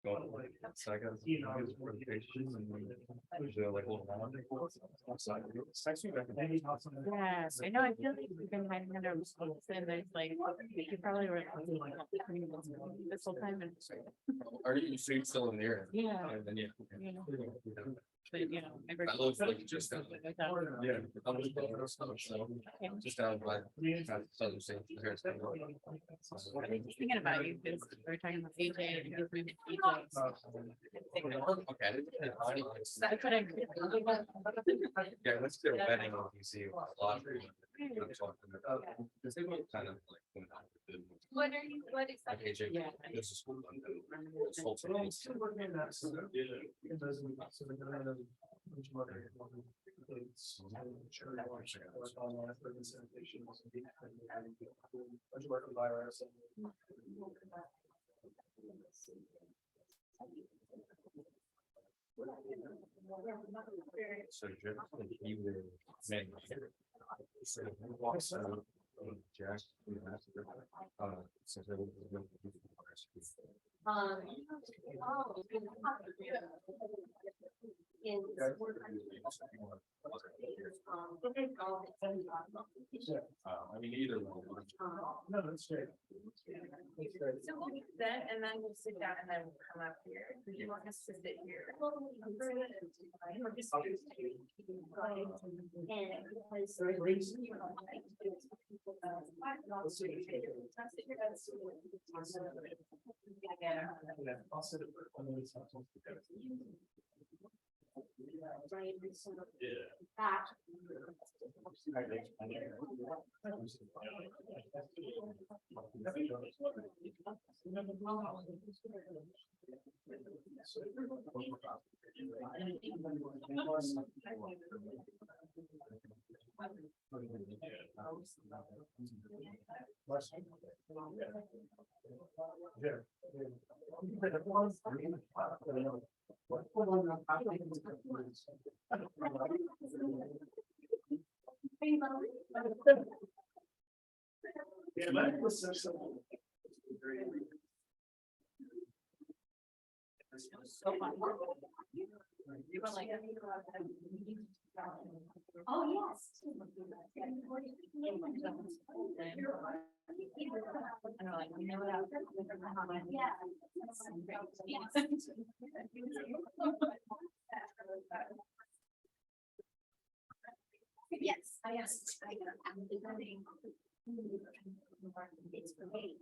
So I got his presentations and usually like a little one. Outside. Text me back. Yes, I know, I feel like we've been hiding under mistakes and there's like, you probably were this whole time and. Are you still in the air? Yeah. And then, yeah. You know, but you know. That looks like just down. Yeah. I'm just going to so just down by. Southern State. Thinking about you, because we were talking about AJ and his movement to AJ. Okay. That's what I. Yeah, let's do a wedding in DC. A lot of people I'm talking about. Kind of like. What are you, what exactly? AJ, Yeah. this is school. Sultan. So he will man. So Jack, since I mean, either one. No, that's great. So we'll do that and then we'll sit down and then we'll come up here. Do you want us to sit here? Or just- Yeah. I'll sit it for 1 minute. So fun. You were like. Oh, yes. And we're like, we know that. Yeah. Yes, I asked. It's for me.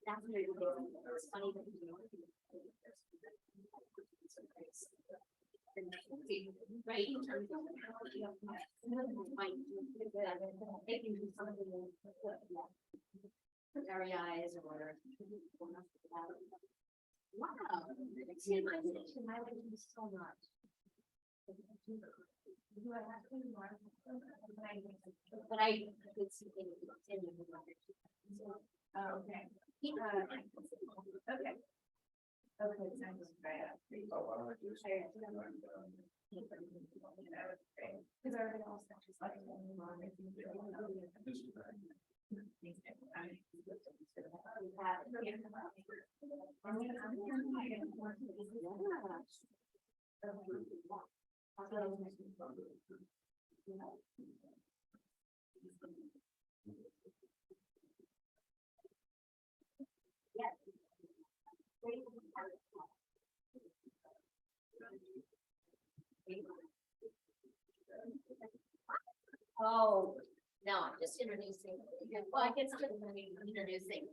That's very good. It's funny that you know. Right, in terms of how you might they can do something very eyes or wow, I like you so much. But I could see in oh, okay. Okay. Okay, sounds great. Because everything else that she's like, oh, no, I'm just introducing. Well, I guess I'm introducing.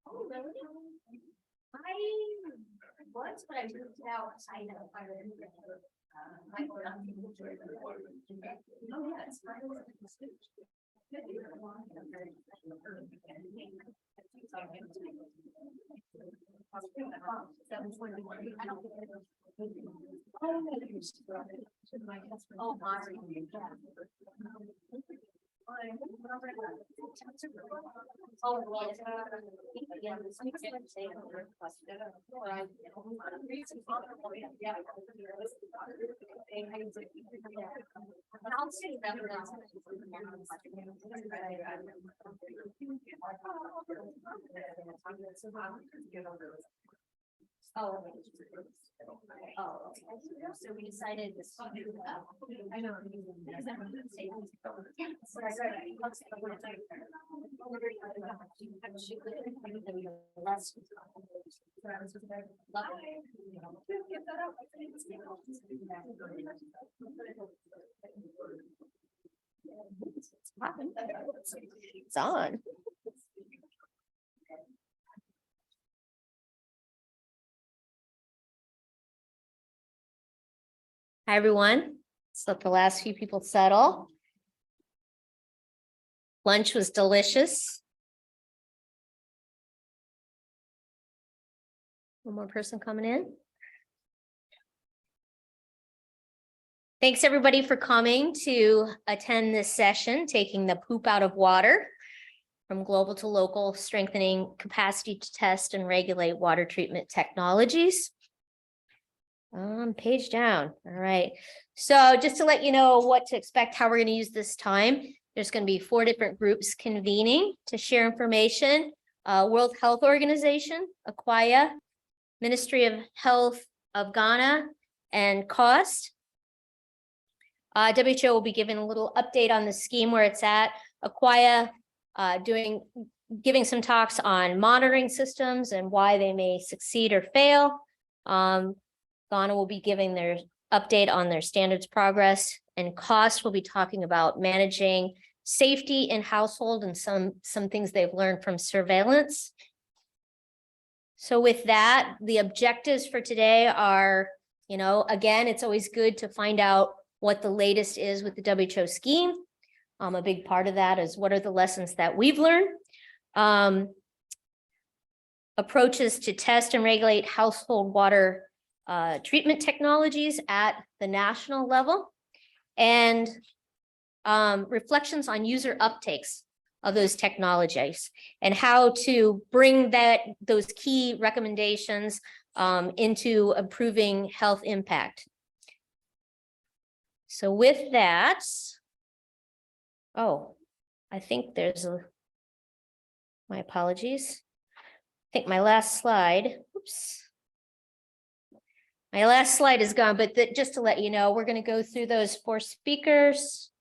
Oh, really? I was, but I moved out. I know. I oh, yeah, it's fine. Oh, Mari. Oh, so we decided this. I know. It's on. Hi, everyone. Let's let the last few people settle. Lunch was delicious. One more person coming in. Thanks, everybody, for coming to attend this session, taking the poop out of water from global to local, strengthening capacity to test and regulate water treatment technologies. Page down. All right. So just to let you know what to expect, how we're going to use this time, there's going to be 4 different groups convening to share information. World Health Organization, Aquia, Ministry of Health of Ghana, and COST. WHO will be giving a little update on the scheme where it's at. Aquia giving some talks on monitoring systems and why they may succeed or fail. Ghana will be giving their update on their standards progress, and COST will be talking about managing safety in household and some things they've learned from surveillance. So with that, the objectives for today are, again, it's always good to find out what the latest is with the WHO scheme. A big part of that is what are the lessons that we've learned. Approaches to test and regulate household water treatment technologies at the national level, and reflections on user uptakes of those technologies and how to bring those key recommendations into improving health impact. So with that, I think my apologies. I think my last slide, my last slide is gone, but just to let you know, we're going to go through those 4 speakers.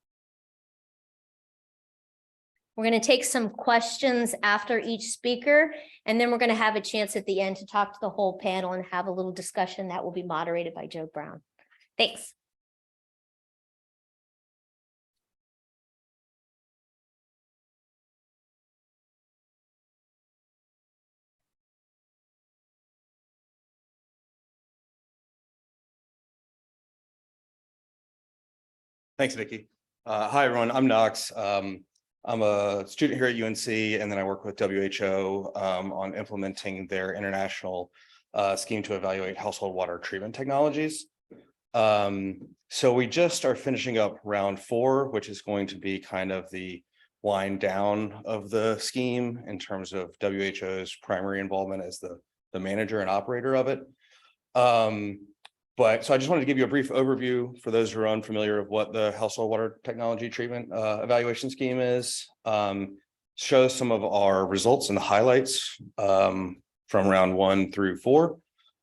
We're going to take some questions after each speaker, and then we're going to have a chance at the end to talk to the whole panel and have a little discussion that will be moderated by Joe Brown. Thanks. Thanks, Vicki. Hi, everyone. I'm Knox. I'm a student here at UNC, and then I work with WHO on implementing their international scheme to evaluate household water treatment technologies. So we just are finishing up round 4, which is going to be kind of the wind down of the scheme in terms of WHO's primary involvement as the manager and operator of it. So I just wanted to give you a brief overview for those who are unfamiliar of what the household water technology treatment evaluation scheme is. Show some of our results and the highlights from round 1 through 4.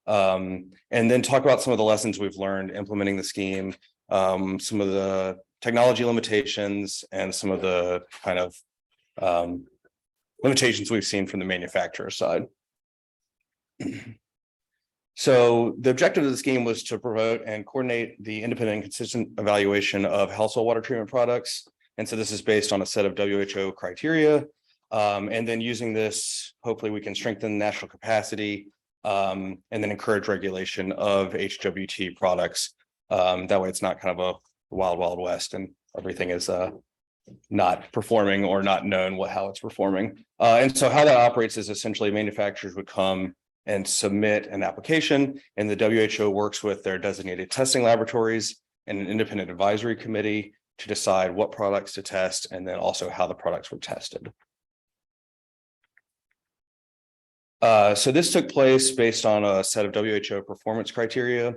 And then talk about some of the lessons we've learned implementing the scheme, some of the technology limitations, and some of the kind of limitations we've seen from the manufacturer side. So the objective of the scheme was to promote and coordinate the independent and consistent evaluation of household water treatment products. And so this is based on a set of WHO criteria. And then using this, hopefully we can strengthen national capacity and then encourage regulation of HWT products. That way it's not kind of a wild, wild west and everything is not performing or not known how it's performing. And so how that operates is essentially manufacturers would come and submit an application, and the WHO works with their designated testing laboratories and an independent advisory committee to decide what products to test and then also how the products were tested. So this took place based on a set of WHO performance criteria.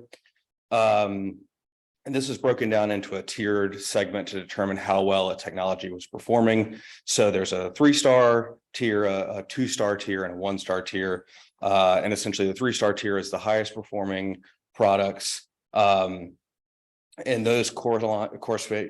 And this is broken down into a tiered segment to determine how well a technology was performing. So there's a 3-star tier, a 2-star tier, and a 1-star tier. And essentially the 3-star tier is the highest performing products. And those correspond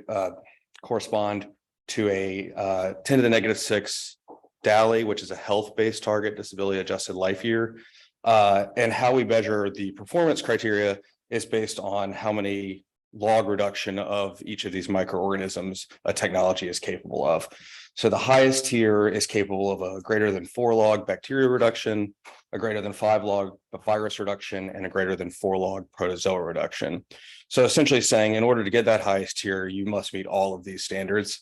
to a 10 to the negative 6 DALY, which is a health-based target, disability adjusted life year. And how we measure the performance criteria is based on how many log reduction of each of these microorganisms a technology is capable of. So the highest tier is capable of a greater than 4 log bacteria reduction, a greater than 5 log virus reduction, and a greater than 4 log protozoa reduction. So essentially saying in order to get that highest tier, you must meet all of these standards.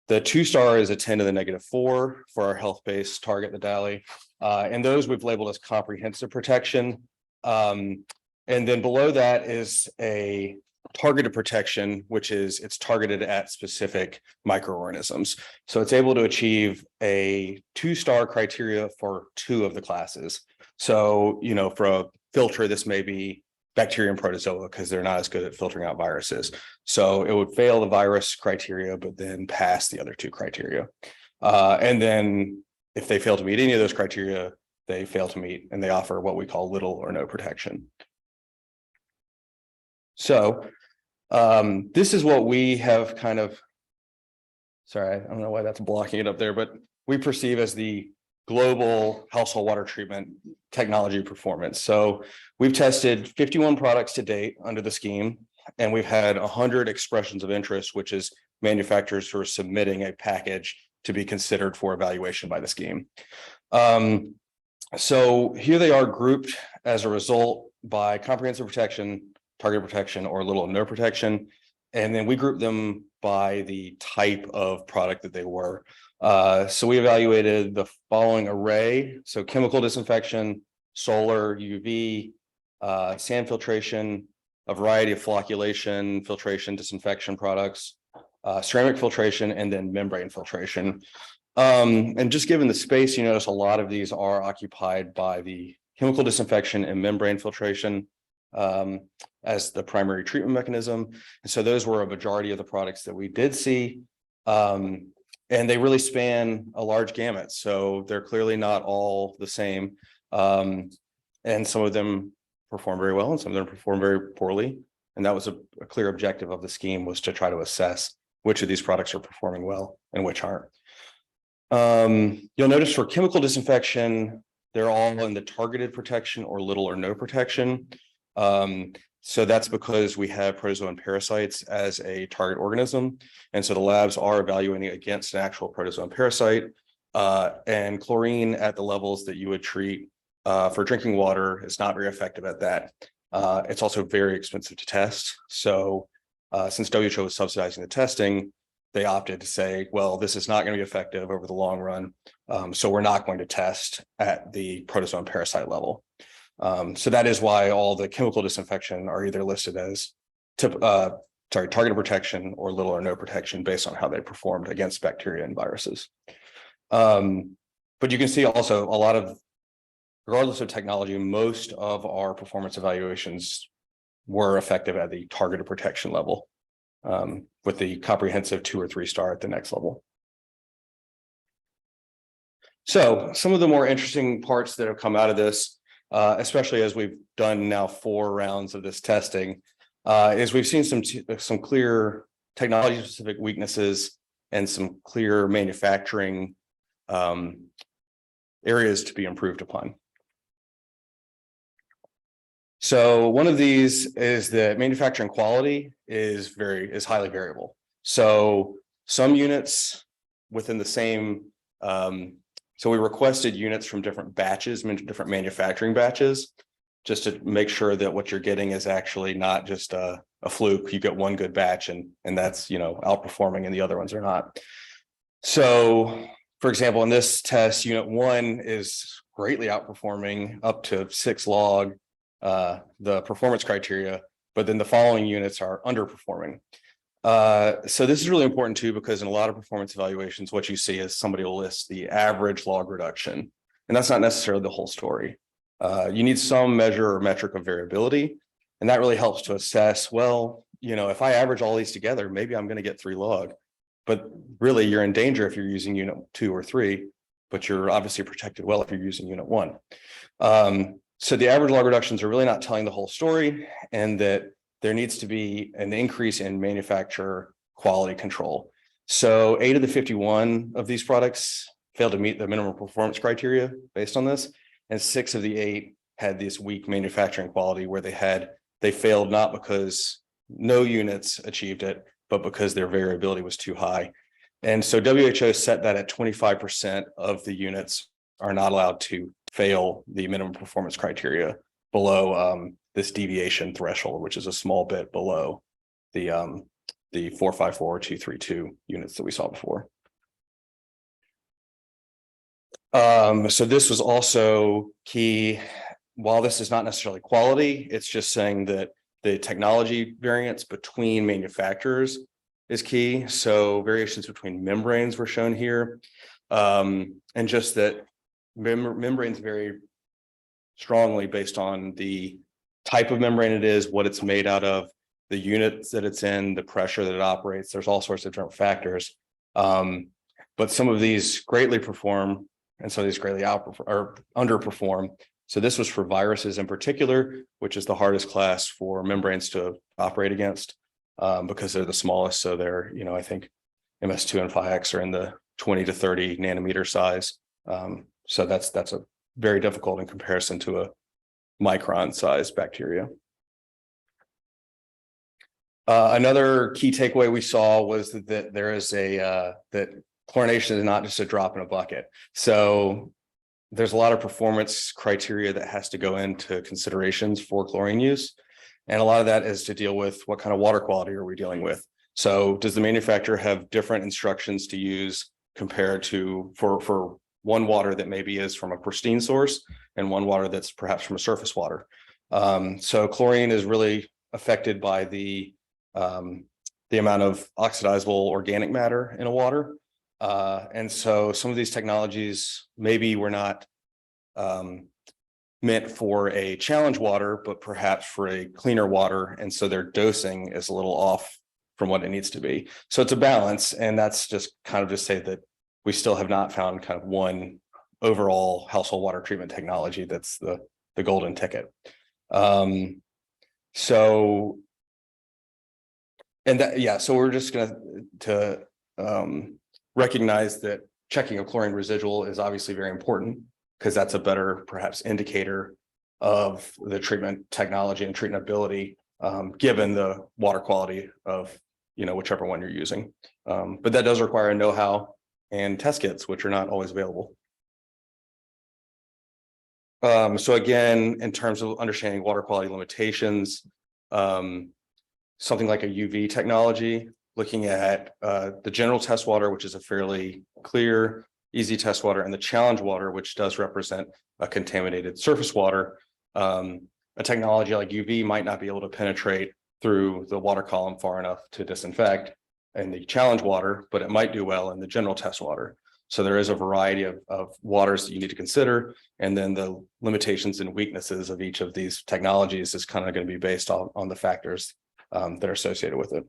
The 2-star is a 10 to the negative 4 for our health-based target, the DALY. And those we've labeled as comprehensive protection. And then below that is a targeted protection, which is it's targeted at specific microorganisms. So it's able to achieve a 2-star criteria for 2 of the classes. So, you know, for a filter, this may be bacteria and protozoa because they're not as good at filtering out viruses. So it would fail the virus criteria, but then pass the other 2 criteria. And then if they fail to meet any of those criteria, they fail to meet, and they offer what we call little or no protection. So this is what we have kind of, sorry, I don't know why that's blocking it up there, but we perceive as the global household water treatment technology performance. So we've tested 51 products to date under the scheme, and we've had 100 expressions of interest, which is manufacturers who are submitting a package to be considered for evaluation by the scheme. So here they are grouped as a result by comprehensive protection, target protection, or little or no protection. And then we group them by the type of product that they were. So we evaluated the following array. So chemical disinfection, solar, UV, sand filtration, a variety of flocculation, filtration, disinfection products, ceramic filtration, and then membrane filtration. And just given the space, you notice a lot of these are occupied by the chemical disinfection and membrane filtration as the primary treatment mechanism. And so those were a majority of the products that we did see. And they really span a large gamut. So they're clearly not all the same. And some of them perform very well and some of them perform very poorly. And that was a clear objective of the scheme, was to try to assess which of these products are performing well and which aren't. You'll notice for chemical disinfection, they're all in the targeted protection or little or no protection. So that's because we have protozoa and parasites as a target organism. And so the labs are evaluating against an actual protozoa and parasite, and chlorine at the levels that you would treat for drinking water is not very effective at that. It's also very expensive to test. So since WHO was subsidizing the testing, they opted to say, well, this is not going to be effective over the long run. So we're not going to test at the protozoa and parasite level. So that is why all the chemical disinfection are either listed as targeted protection or little or no protection based on how they performed against bacteria and viruses. But you can see also a lot of, regardless of technology, most of our performance evaluations were effective at the targeted protection level, with the comprehensive 2 or 3 star at the next level. So some of the more interesting parts that have come out of this, especially as we've done now 4 rounds of this testing, is we've seen some clear technology specific weaknesses and some clear manufacturing areas to be improved upon. So one of these is that manufacturing quality is highly variable. So some units within the same, so we requested units from different batches, different manufacturing batches, just to make sure that what you're getting is actually not just a fluke. You get one good batch and that's, you know, outperforming and the other ones are not. So for example, in this test, unit 1 is greatly outperforming up to 6 log the performance criteria, but then the following units are underperforming. So this is really important too, because in a lot of performance evaluations, what you see is somebody will list the average log reduction, and that's not necessarily the whole story. You need some measure or metric of variability, and that really helps to assess, well, if I average all these together, maybe I'm going to get 3 log, but really you're in danger if you're using unit 2 or 3, but you're obviously protected well if you're using unit 1. So the average log reductions are really not telling the whole story, and that there needs to be an increase in manufacturer quality control. So 8 of the 51 of these products failed to meet the minimum performance criteria based on this, and 6 of the 8 had this weak manufacturing quality where they failed not because no units achieved it, but because their variability was too high. And so WHO set that at 25% of the units are not allowed to fail the minimum performance criteria below this deviation threshold, which is a small bit below the 454 or 232 units that we saw before. So this was also key. While this is not necessarily quality, it's just saying that the technology variance between manufacturers is key. So variations between membranes were shown here. And just that membranes vary strongly based on the type of membrane it is, what it's made out of, the units that it's in, the pressure that it operates. There's all sorts of different factors. But some of these greatly perform and some of these greatly outperform or underperform. So this was for viruses in particular, which is the hardest class for membranes to operate against, because they're the smallest. So they're, I think MS2 and 5X are in the 20 to 30 nanometer size. So that's a very difficult in comparison to a micron size bacteria. Another key takeaway we saw was that there is that chlorination is not just a drop in a bucket. So there's a lot of performance criteria that has to go into considerations for chlorine use. And a lot of that is to deal with what kind of water quality are we dealing with. So does the manufacturer have different instructions to use compared to for one water that maybe is from a pristine source and one water that's perhaps from a surface water? So chlorine is really affected by the amount of oxidizable organic matter in a water. And so some of these technologies maybe were not meant for a challenge water, but perhaps for a cleaner water. And so their dosing is a little off from what it needs to be. So it's a balance. And that's just kind of to say that we still have not found kind of one overall household water treatment technology that's the golden ticket. So we're just going to recognize that checking a chlorine residual is obviously very important, because that's a better perhaps indicator of the treatment technology and treatability, given the water quality of whichever one you're using. But that does require a know-how and test kits, which are not always available. So again, in terms of understanding water quality limitations, something like a UV technology, looking at the general test water, which is a fairly clear, easy test water, and the challenge water, which does represent a contaminated surface water. A technology like UV might not be able to penetrate through the water column far enough to disinfect in the challenge water, but it might do well in the general test water. So there is a variety of waters that you need to consider. And then the limitations and weaknesses of each of these technologies is kind of going to be based on the factors that are associated with it.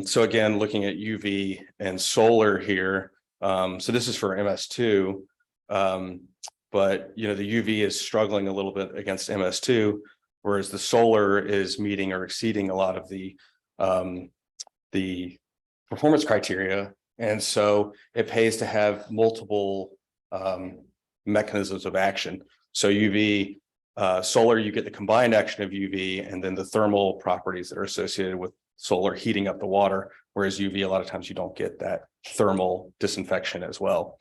So again, looking at UV and solar here. So this is for MS2, but the UV is struggling a little bit against MS2, whereas the solar is meeting or exceeding a lot of the performance criteria. And so it pays to have multiple mechanisms of action. So UV, solar, you get the combined action of UV and then the thermal properties that are associated with solar heating up the water, whereas UV, a lot of times you don't get that thermal disinfection as well.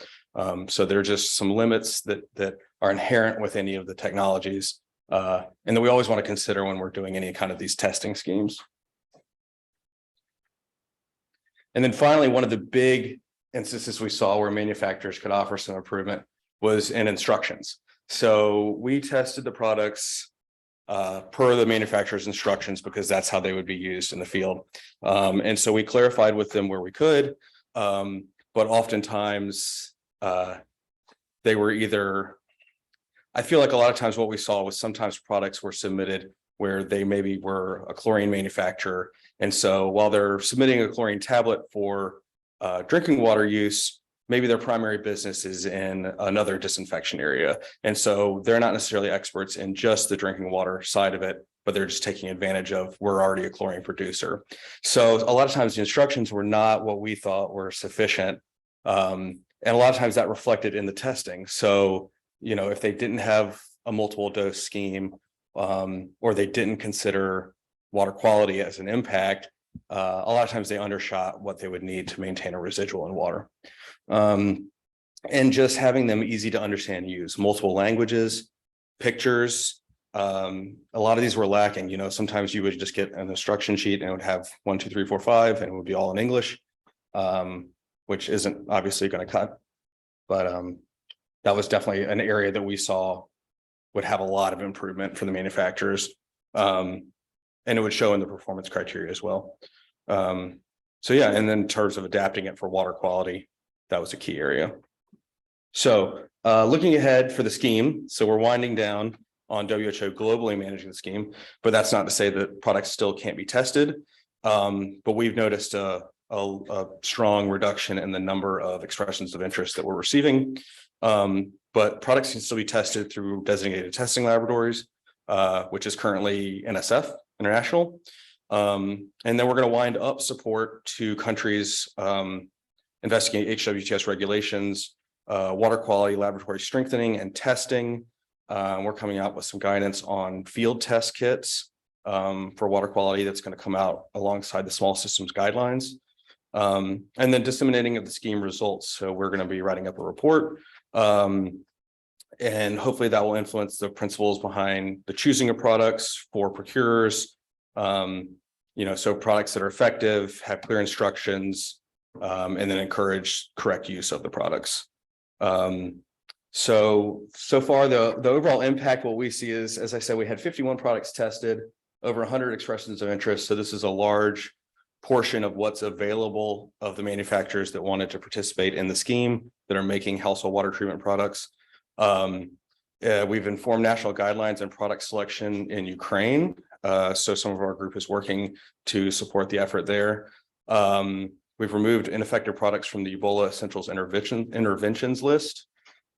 So there are just some limits that are inherent with any of the technologies, and that we always want to consider when we're doing any kind of these testing schemes. And then finally, one of the big instances we saw where manufacturers could offer some improvement was in instructions. So we tested the products per the manufacturer's instructions, because that's how they would be used in the field. And so we clarified with them where we could, but oftentimes they were either, I feel like a lot of times what we saw was sometimes products were submitted where they maybe were a chlorine manufacturer. And so while they're submitting a chlorine tablet for drinking water use, maybe their primary business is in another disinfection area. And so they're not necessarily experts in just the drinking water side of it, but they're just taking advantage of, we're already a chlorine producer. So a lot of times the instructions were not what we thought were sufficient. And a lot of times that reflected in the testing. So, you know, if they didn't have a multiple dose scheme, or they didn't consider water quality as an impact, a lot of times they undershot what they would need to maintain a residual in water. And just having them easy to understand and use, multiple languages, pictures. A lot of these were lacking. You know, sometimes you would just get an instruction sheet and it would have 1, 2, 3, 4, 5, and it would be all in English, which isn't obviously going to cut. But that was definitely an area that we saw would have a lot of improvement for the manufacturers. And it would show in the performance criteria as well. So yeah, and then in terms of adapting it for water quality, that was a key area. So looking ahead for the scheme, so we're winding down on WHO globally managing the scheme, but that's not to say that products still can't be tested. But we've noticed a strong reduction in the number of expressions of interest that we're receiving. But products can still be tested through designated testing laboratories, which is currently NSF, International. And then we're going to wind up support to countries investigating HWTS regulations, water quality, laboratory strengthening and testing. We're coming out with some guidance on field test kits for water quality that's going to come out alongside the small systems guidelines. And then disseminating of the scheme results. So we're going to be writing up a report. And hopefully that will influence the principles behind the choosing of products for procurers. You know, so products that are effective, have clear instructions, and then encourage correct use of the products. So far, the overall impact, what we see is, as I said, we had 51 products tested, over 100 expressions of interest. So this is a large portion of what's available of the manufacturers that wanted to participate in the scheme that are making household water treatment products. We've informed national guidelines and product selection in Ukraine. So some of our group is working to support the effort there. We've removed ineffective products from the Ebola Essentials interventions list.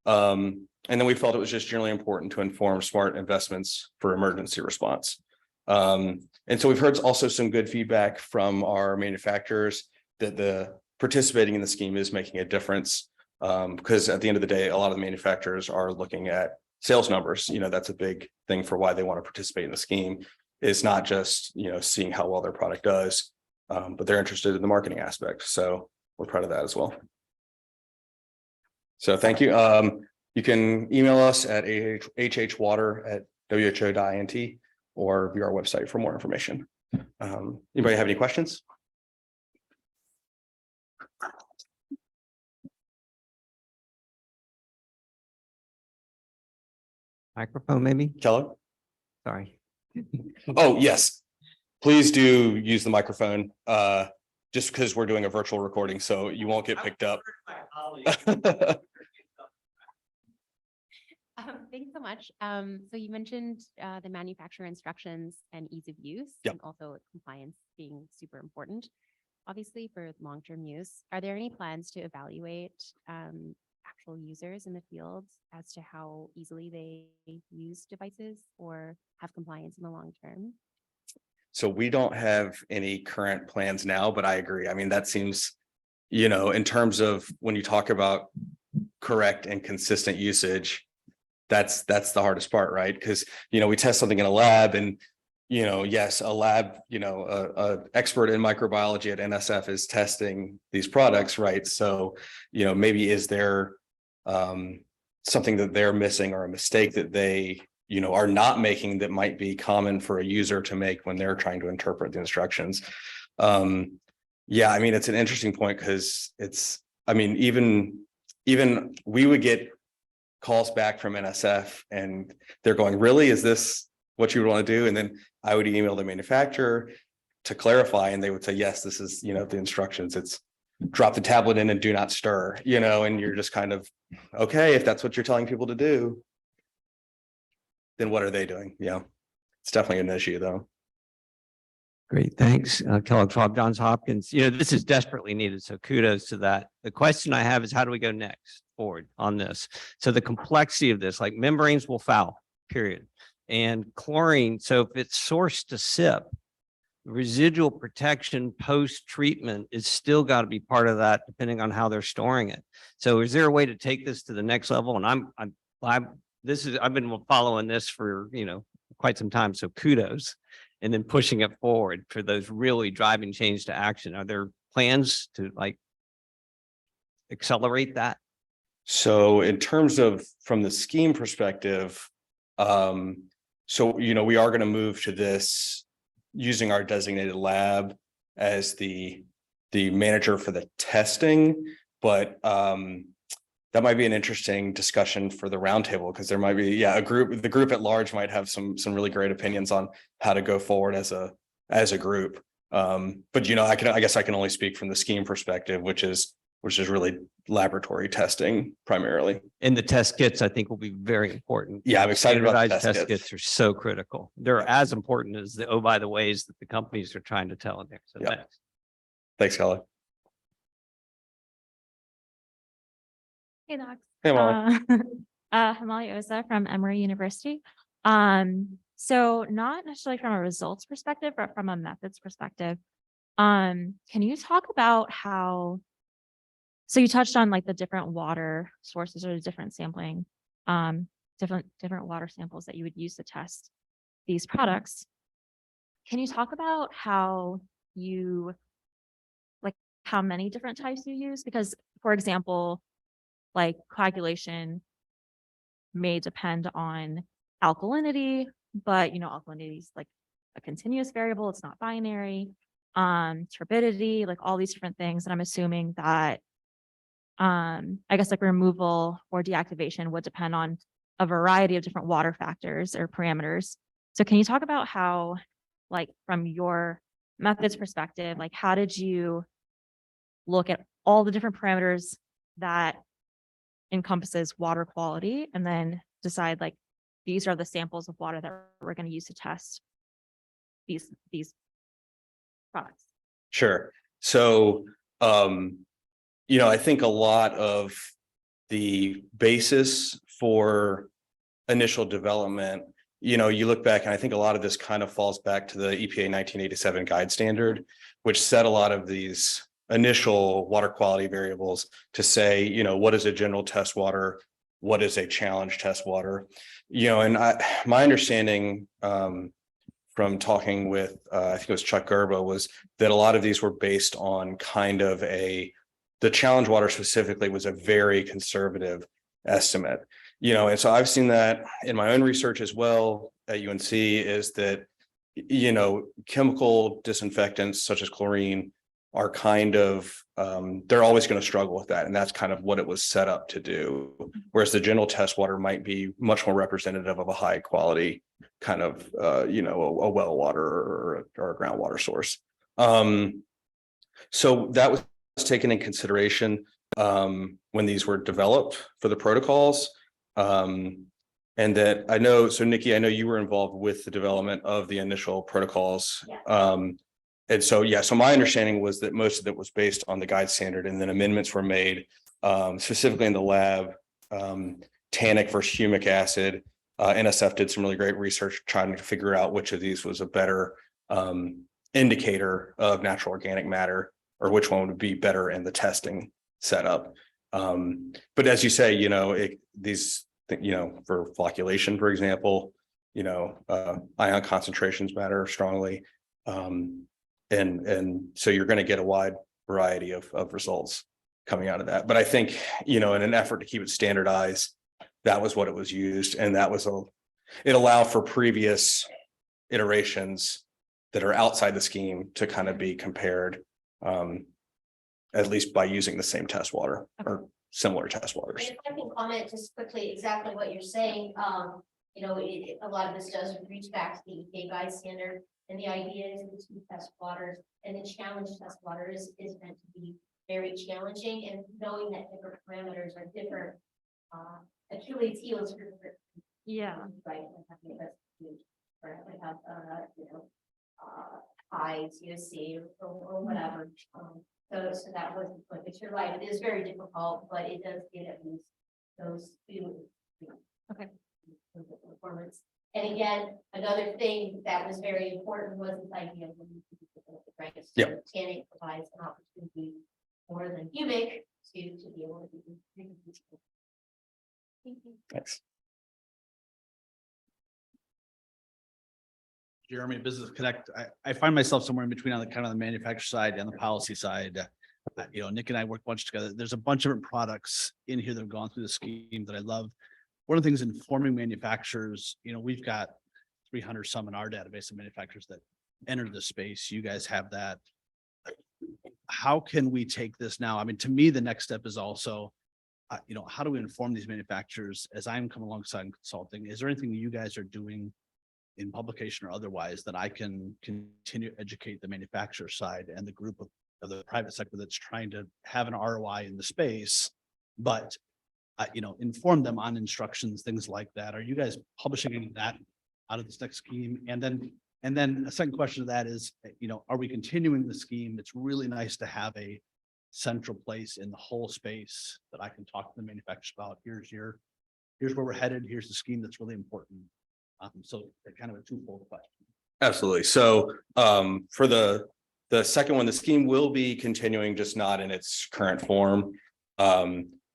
And then we felt it was just generally important to inform smart investments for emergency response. And so we've heard also some good feedback from our manufacturers that the participating in the scheme is making a difference. Because at the end of the day, a lot of the manufacturers are looking at sales numbers. You know, that's a big thing for why they want to participate in the scheme. It's not just, you know, seeing how well their product does, but they're interested in the marketing aspect. So we're proud of that as well. So thank you. You can email us at hhwater@who.int or view our website for more information. Anybody have any questions? Microphone, maybe? Keller? Sorry. Oh, yes. Please do use the microphone, just because we're doing a virtual recording, so you won't get picked up. Thanks so much. So you mentioned the manufacturer instructions and ease of use, Yep. and also compliance being super important, obviously for long-term use. Are there any plans to evaluate actual users in the field as to how easily they use devices or have compliance in the long term? So we don't have any current plans now, but I agree. I mean, that seems, you know, in terms of when you talk about correct and consistent usage, that's the hardest part, right? Because, you know, we test something in a lab and, you know, yes, a lab, you know, a expert in microbiology at NSF is testing these products, right? So, you know, maybe is there something that they're missing or a mistake that they, you know, are not making that might be common for a user to make when they're trying to interpret the instructions. Yeah, I mean, it's an interesting point because it's, I mean, even we would get calls back from NSF and they're going, really, is this what you would want to do. And then I would email the manufacturer to clarify, and they would say, yes, this is, you know, the instructions. It's drop the tablet in and do not stir, you know, and you're just kind of, okay, if that's what you're telling people to do, then what are they doing? Yeah, it's definitely an issue though. Great, thanks. Kellogg Schwab, Johns Hopkins. You know, this is desperately needed, so kudos to that. The question I have is, how do we go next forward on this? So the complexity of this, like membranes will foul, period. And chlorine, so if it's sourced to SIP, residual protection post-treatment is still got to be part of that, depending on how they're storing it. So is there a way to take this to the next level? And I've been following this for, you know, quite some time, so kudos. And then pushing it forward for those really driving change to action. Are there plans to like accelerate that? So in terms of from the scheme perspective, so, you know, we are going to move to this using our designated lab as the manager for the testing, but that might be an interesting discussion for the roundtable, because there might be, yeah, the group at large might have some really great opinions on how to go forward as a group. But you know, I guess I can only speak from the scheme perspective, which is really laboratory testing primarily. And the test kits, I think, will be very important. Yeah, I'm excited about the Standardized test kits. kits are so critical. They're as important as the, oh, by the ways that the companies are trying to tell in there. So Yeah. thanks. Thanks, Kelly. Hey, Docs. Hey, Molly. Hamali Oza from Emory University. So not necessarily from a results perspective, but from a methods perspective. Can you talk about how, so you touched on like the different water sources or the different sampling, different water samples that you would use to test these products. Can you talk about how many different types you use? Because, for example, like coagulation may depend on alkalinity, but you know, alkalinity is like a continuous variable. It's not binary. Turbidity, like all these different things. And I'm assuming that, I guess like removal or deactivation would depend on a variety of different water factors or parameters. So can you talk about how, like from your methods perspective, like how did you look at all the different parameters that encompasses water quality and then decide like these are the samples of water that we're going to use to test these products? Sure. So, you know, I think a lot of the basis for initial development, you know, you look back and I think a lot of this kind of falls back to the EPA 1987 guide standard, which set a lot of these initial water quality variables to say, you know, what is a general test water? What is a challenge test water? You know, and my understanding from talking with, I think it was Chuck Gerba, was that a lot of these were based on kind of the challenge water specifically was a very conservative estimate, you know, and so I've seen that in my own research as well at UNC, is that, you know, chemical disinfectants such as chlorine are kind of, they're always going to struggle with that. And that's kind of what it was set up to do. Whereas the general test water might be much more representative of a high quality kind of, you know, a well water or a groundwater source. So that was taken in consideration when these were developed for the protocols. And that I know, so Nikki, I know you were involved with the development of the initial protocols. And so, yeah, so my understanding was that most of it was based on the guide standard, and then amendments were made specifically in the lab, tannic versus humic acid. NSF did some really great research trying to figure out which of these was a better indicator of natural organic matter, or which one would be better in the testing setup. But as you say, you know, you know, for flocculation, for example, you know, ion concentrations matter strongly. And so you're going to get a wide variety of results coming out of that. But I think, you know, in an effort to keep it standardized, that was what it was used. And that was it allowed for previous iterations that are outside the scheme to kind of be compared, at least by using the same test water or similar test waters. If I can comment just quickly exactly what you're saying, A lot of this does reach back to the EPA guide standard. And the idea is to test waters, and the challenge test water is meant to be very challenging, and knowing that different parameters are different. Achilles heels for different. Yeah. Right. We have, highs, USC or whatever. So that was, but you're right, it is very difficult, but it does get at least those two. Okay. Performance. And again, another thing that was very important was this idea of. Yeah. Tanning provides an opportunity more than humic to be able to do. Thank you. Thanks. Jeremy, Business Connect, I find myself somewhere in between on the kind of the manufacturer side and the policy side. Nick and I work a bunch together. There's a bunch of different products in here that have gone through the scheme that I love. One of the things informing manufacturers, we've got 300 some in our database of manufacturers that enter the space. You guys have that. How can we take this now? I mean, to me, the next step is also, how do we inform these manufacturers as I'm coming alongside and consulting? Is there anything you guys are doing in publication or otherwise that I can continue to educate the manufacturer side and the group of the private sector that's trying to have an ROI in the space, but inform them on instructions, things like that. Are you guys publishing any of that out of this next scheme? And then a second question to that is, are we continuing the scheme? It's really nice to have a central place in the whole space that I can talk to the manufacturers about. Here's where we're headed. Here's the scheme that's really important. So kind of a twofold question. Absolutely. So for the second one, the scheme will be continuing, just not in its current form.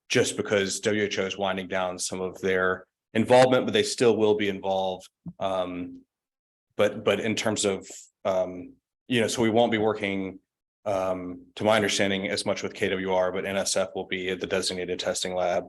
Just because WHO is winding down some of their involvement, but they still will be involved. But in terms of so we won't be working to my understanding as much with KWR, but NSF will be the designated testing lab.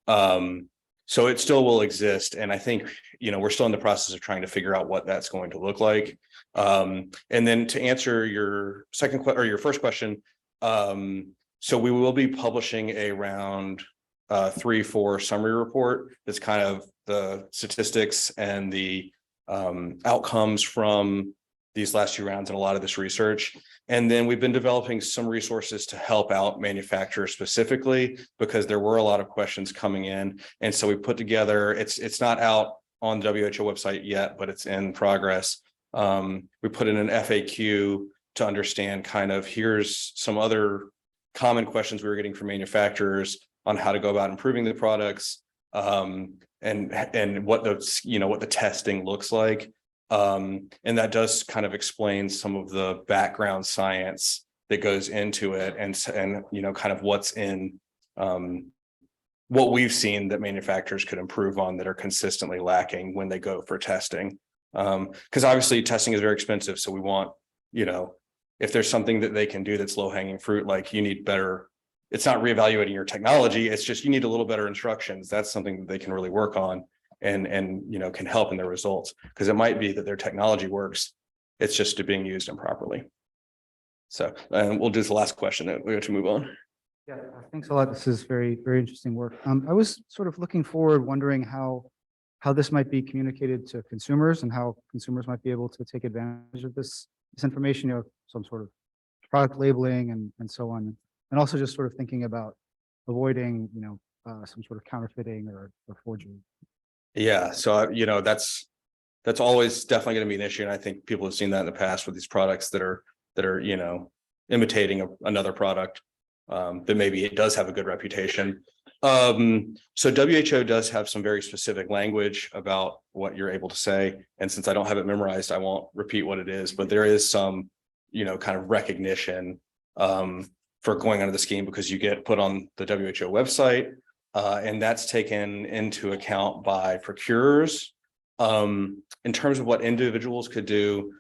So it still will exist. And I think, we're still in the process of trying to figure out what that's going to look like. And then to answer your your first question, so we will be publishing a round 3-4 summary report. That's kind of the statistics and the outcomes from these last 2 rounds and a lot of this research. And then we've been developing some resources to help out manufacturers specifically, because there were a lot of questions coming in. And so we put together, it's not out on the WHO website yet, but it's in progress. We put in an FAQ to understand kind of, here's some other common questions we were getting from manufacturers on how to go about improving the products, and what what the testing looks like. And that does kind of explain some of the background science that goes into it, and kind of what's in what we've seen that manufacturers could improve on that are consistently lacking when they go for testing. Because obviously testing is very expensive. So we want, if there's something that they can do that's low hanging fruit, like you need better, it's not reevaluating your technology. It's just, you need a little better instructions. That's something that they can really work on and can help in their results, because it might be that their technology works. It's just being used improperly. So, and we'll do the last question that we have to move on. Yeah, thanks a lot. This is very, very interesting work. I was sort of looking forward, wondering how this might be communicated to consumers and how consumers might be able to take advantage of this information, some sort of product labeling and so on. And also just sort of thinking about avoiding, some sort of counterfeiting or forgery. Yeah. So, that's always definitely going to be an issue. And I think people have seen that in the past with these products that are, imitating another product. That maybe it does have a good reputation. So WHO does have some very specific language about what you're able to say. And since I don't have it memorized, I won't repeat what it is, but there is some, kind of recognition for going under the scheme, because you get put on the WHO website, and that's taken into account by procurers. In terms of what individuals could do,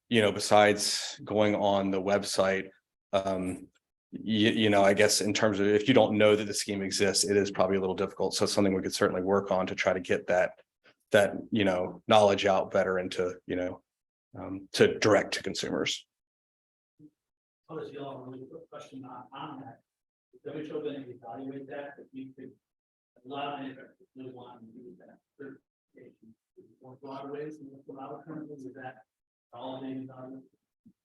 besides going on the website, I guess in terms of, if you don't know that the scheme exists, it is probably a little difficult. So it's something we could certainly work on to try to get that knowledge out better into, to direct to consumers. Oh, there's a really quick question on that. Is WHO going to evaluate that? If you could, a lot of manufacturers don't want to do that. More broad ways and more alternatives, is that all named on?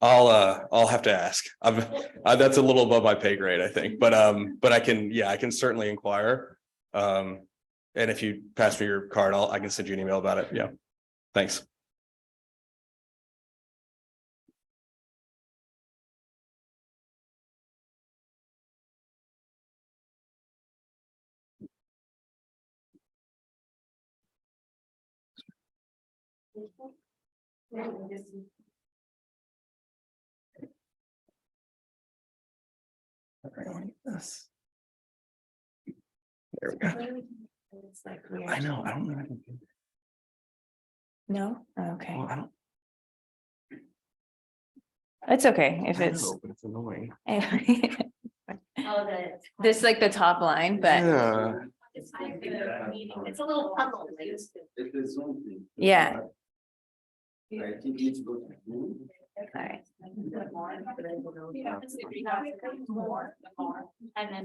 I'll have to ask. That's a little above my pay grade, I think, but I can, yeah, I can certainly inquire. And if you pass me your card, I can send you an email about it. Yeah. Thanks. There we go. It's like weird. I know, I don't know. No, okay. Well, I don't It's okay if I it's. know, but it's annoying. Oh, the. This like the top line, but Yeah. It's a little puzzle. yeah. Alright. And then.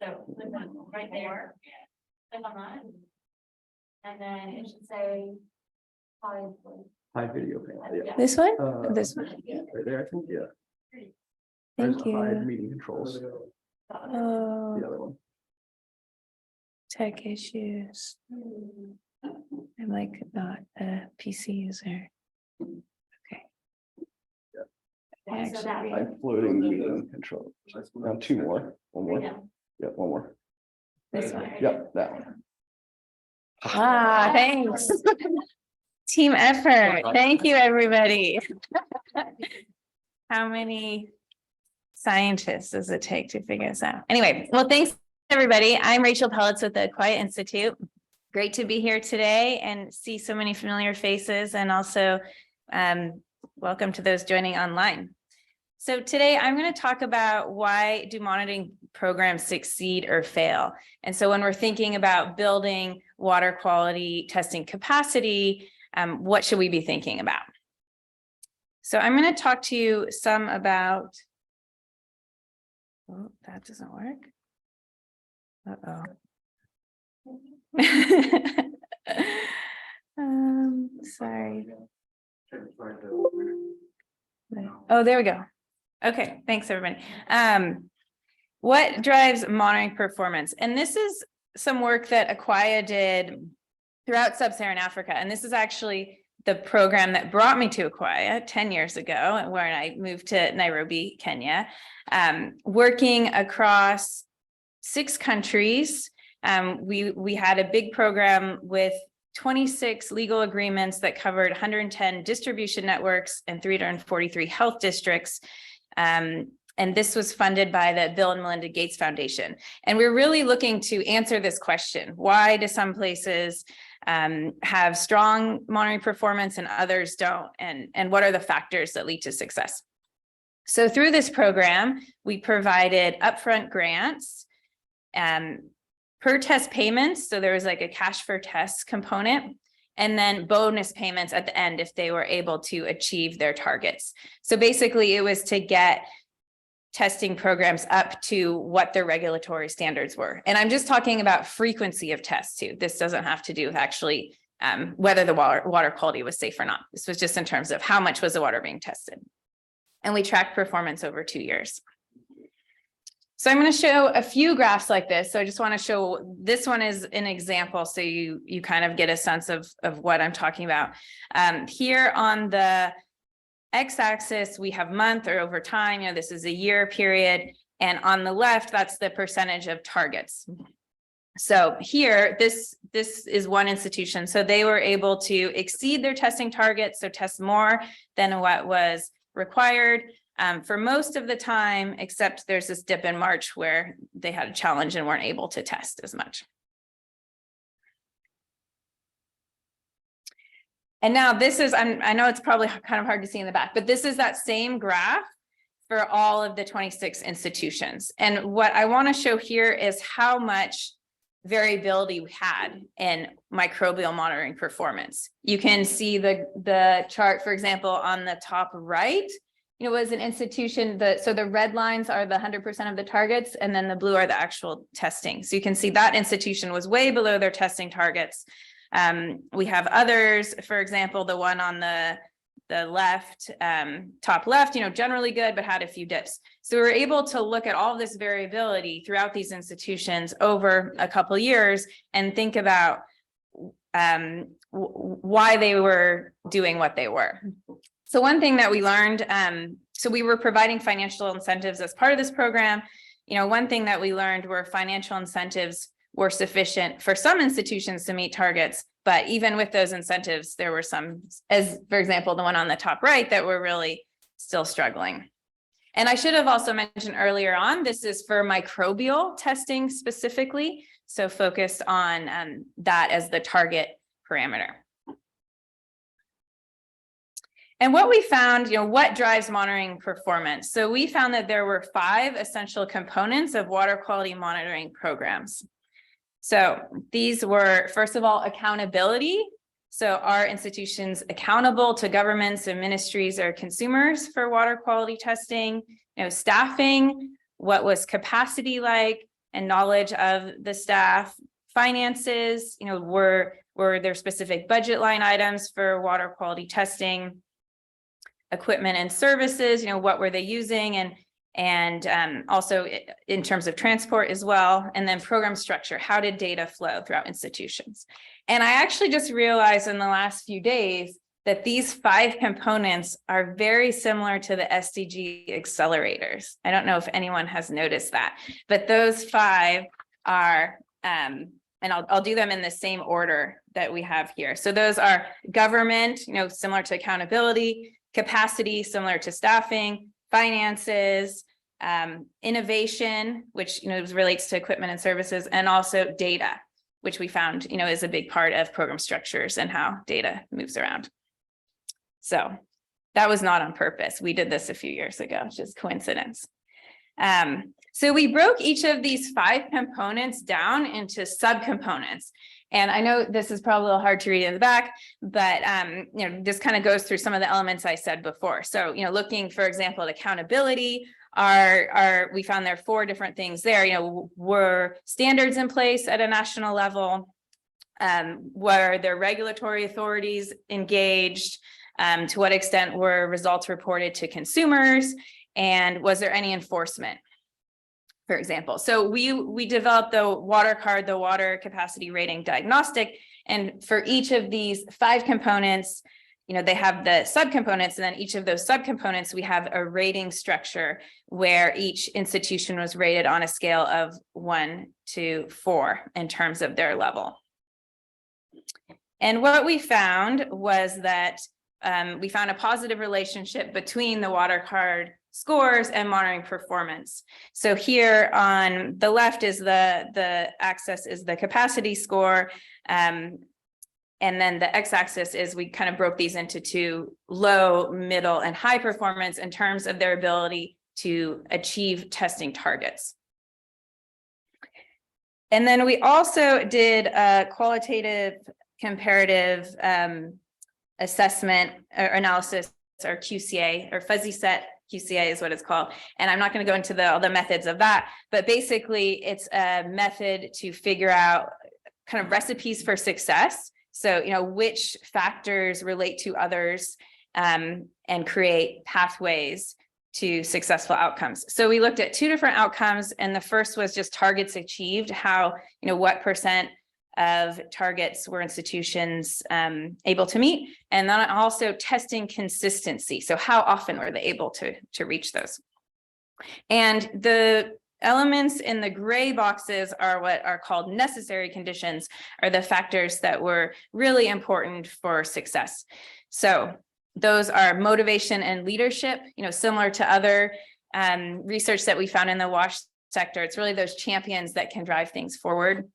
So, right there. Click on that. And then it should say. High video. Yeah. This one? This one? Right there, I think, yeah. Thank There's the hide you. meeting controls. Oh, The other one. tech issues. I'm like not a PC user. Okay. Actually, High floating meeting control. Now two more, one more. Yep, one more. this one. Yep, that one. Ah, thanks. Team effort. Thank you, everybody. How many scientists does it take to figure this out? Anyway, well, thanks, everybody. I'm Rachel Pellets with the Quiet Institute. Great to be here today and see so many familiar faces, and also welcome to those joining online. So today I'm going to talk about why do monitoring programs succeed or fail. And so when we're thinking about building water quality testing capacity, what should we be thinking about? So I'm going to talk to you some about, oh, that doesn't work. Uh-oh. Sorry. Oh, there we go. Okay, thanks, everybody. What drives monitoring performance? And this is some work that Aquia did throughout Sub-Saharan Africa. And this is actually the program that brought me to Aquia 10 years ago, where I moved to Nairobi, Kenya, working across 6 countries. We had a big program with 26 legal agreements that covered 110 distribution networks and 343 health districts. And this was funded by the Bill and Melinda Gates Foundation. And we're really looking to answer this question. Why do some places have strong monitoring performance and others don't? And what are the factors that lead to success? So through this program, we provided upfront grants, per test payments. So there was like a cash for tests component, and then bonus payments at the end if they were able to achieve their targets. So basically it was to get testing programs up to what their regulatory standards were. And I'm just talking about frequency of tests too. This doesn't have to do with actually whether the water quality was safe or not. This was just in terms of how much was the water being tested. And we tracked performance over 2 years. So I'm going to show a few graphs like this. So I just want to show, this one is an example so you kind of get a sense of what I'm talking about. Here on the x-axis, we have month or over time, this is a year period. And on the left, that's the percentage of targets. So here, this is one institution. So they were able to exceed their testing targets, so test more than what was required for most of the time, except there's this dip in March where they had a challenge and weren't able to test as much. And now this is, I know it's probably kind of hard to see in the back, but this is that same graph for all of the 26 institutions. And what I want to show here is how much variability we had in microbial monitoring performance. You can see the chart, for example, on the top right, was an institution so the red lines are the 100% of the targets, and then the blue are the actual testing. So you can see that institution was way below their testing targets. We have others, for example, the one on the left, top left, generally good, but had a few dips. So we're able to look at all this variability throughout these institutions over a couple years and think about why they were doing what they were. So one thing that we learned, so we were providing financial incentives as part of this program. One thing that we learned were financial incentives were sufficient for some institutions to meet targets, but even with those incentives, there were some, as for example, the one on the top right, that were really still struggling. And I should have also mentioned earlier on, this is for microbial testing specifically, so focused on that as the target parameter. And what we found, what drives monitoring performance? So we found that there were 5 essential components of water quality monitoring programs. So these were, first of all, accountability. So are institutions accountable to governments and ministries or consumers for water quality testing? Staffing, what was capacity like, and knowledge of the staff. Finances, were there specific budget line items for water quality testing? Equipment and services, what were they using, and also in terms of transport as well. And then program structure, how did data flow throughout institutions? And I actually just realized in the last few days that these 5 components are very similar to the SDG accelerators. I don't know if anyone has noticed that, but those 5 are, and I'll do them in the same order that we have here. So those are government, similar to accountability, capacity, similar to staffing, finances, innovation, which relates to equipment and services, and also data, which we found is a big part of program structures and how data moves around. So that was not on purpose. We did this a few years ago, just coincidence. So we broke each of these 5 components down into subcomponents. And I know this is probably a little hard to read in the back, but this kind of goes through some of the elements I said before. So, looking, for example, at accountability, we found there are 4 different things there. Were standards in place at a national level? Were there regulatory authorities engaged? To what extent were results reported to consumers? And was there any enforcement, for example? So we developed the water card, the water capacity rating diagnostic. And for each of these 5 components, they have the subcomponents, and then each of those subcomponents, we have a rating structure where each institution was rated on a scale of 1 to 4 in terms of their level. And what we found was that we found a positive relationship between the water card scores and monitoring performance. So here on the left is the axis is the capacity score. And then the x-axis is, we kind of broke these into 2, low, middle, and high performance in terms of their ability to achieve testing targets. And then we also did a qualitative comparative assessment or analysis, or QCA, or fuzzy set QCA is what it's called. And I'm not going to go into all the methods of that, but basically it's a method to figure out kind of recipes for success. So, which factors relate to others, and create pathways to successful outcomes. So we looked at 2 different outcomes, and the first was just targets achieved, how, what percent of targets were institutions able to meet, and then also testing consistency. So how often were they able to reach those? And the elements in the gray boxes are what are called necessary conditions, are the factors that were really important for success. So those are motivation and leadership, similar to other research that we found in the WASH sector. It's really those champions that can drive things forward.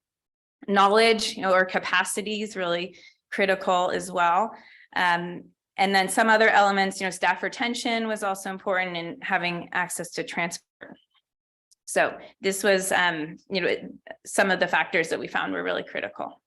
Knowledge, or capacity is really critical as well. And then some other elements, staff retention was also important, in having access to transport. So this was, some of the factors that we found were really critical.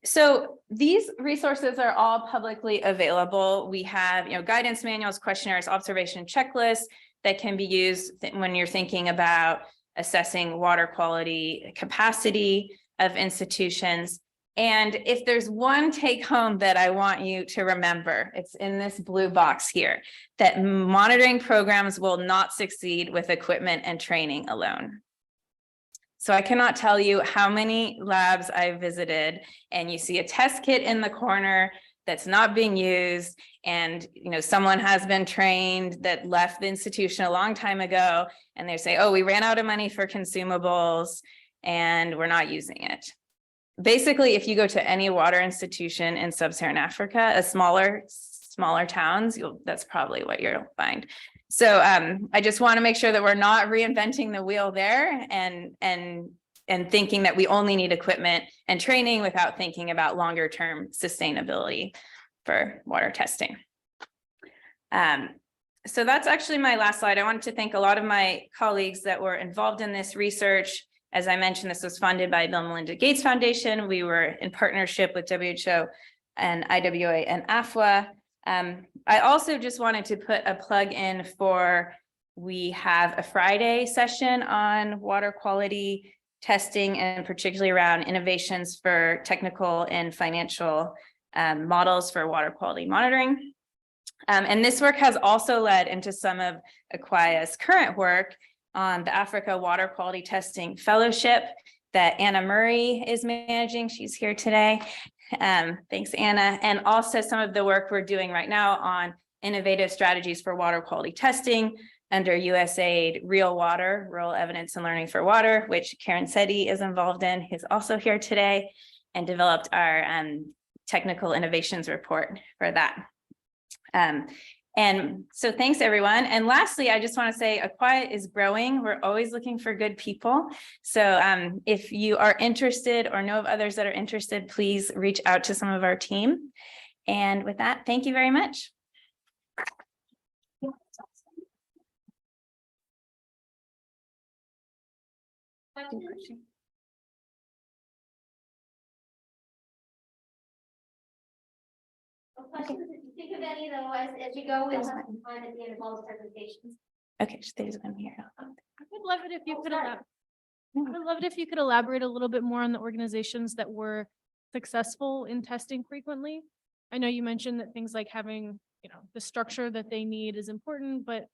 So these resources are all publicly available. We have, guidance manuals, questionnaires, observation checklists that can be used when you're thinking about assessing water quality capacity of institutions. And if there's one take home that I want you to remember, it's in this blue box here, that monitoring programs will not succeed with equipment and training alone. So I cannot tell you how many labs I've visited and you see a test kit in the corner that's not being used. And, someone has been trained that left the institution a long time ago and they say, oh, we ran out of money for consumables and we're not using it. Basically, if you go to any water institution in sub-Saharan Africa, a smaller towns, that's probably what you'll find. So I just want to make sure that we're not reinventing the wheel there and thinking that we only need equipment and training without thinking about longer term sustainability for water testing. So that's actually my last slide. I wanted to thank a lot of my colleagues that were involved in this research. As I mentioned, this was funded by Bill and Melinda Gates Foundation. We were in partnership with WHO and IWA and AFWA. I also just wanted to put a plug in for, we have a Friday session on water quality testing and particularly around innovations for technical and financial models for water quality monitoring. And this work has also led into some of Aquaya's current work on the Africa Water Quality Testing Fellowship that Anna Murray is managing. She's here today. Thanks, Anna. And also some of the work we're doing right now on innovative strategies for water quality testing under USAID Real Water, Rural Evidence and Learning for Water, which Karen Seti is involved in, who's also here today, and developed our technical innovations report for that. And so thanks, everyone. And lastly, I just want to say Aquaya is growing. We're always looking for good people. So if you are interested or know of others that are interested, please reach out to some of our team. And with that, thank you very much. Questions, if you think of any, otherwise, as you go, we'll have some time at the end of all the presentations. Okay, there's one here. I would love it if you could elaborate a little bit more on the organizations that were successful in testing frequently. I know you mentioned that things like having, the structure that they need is important, but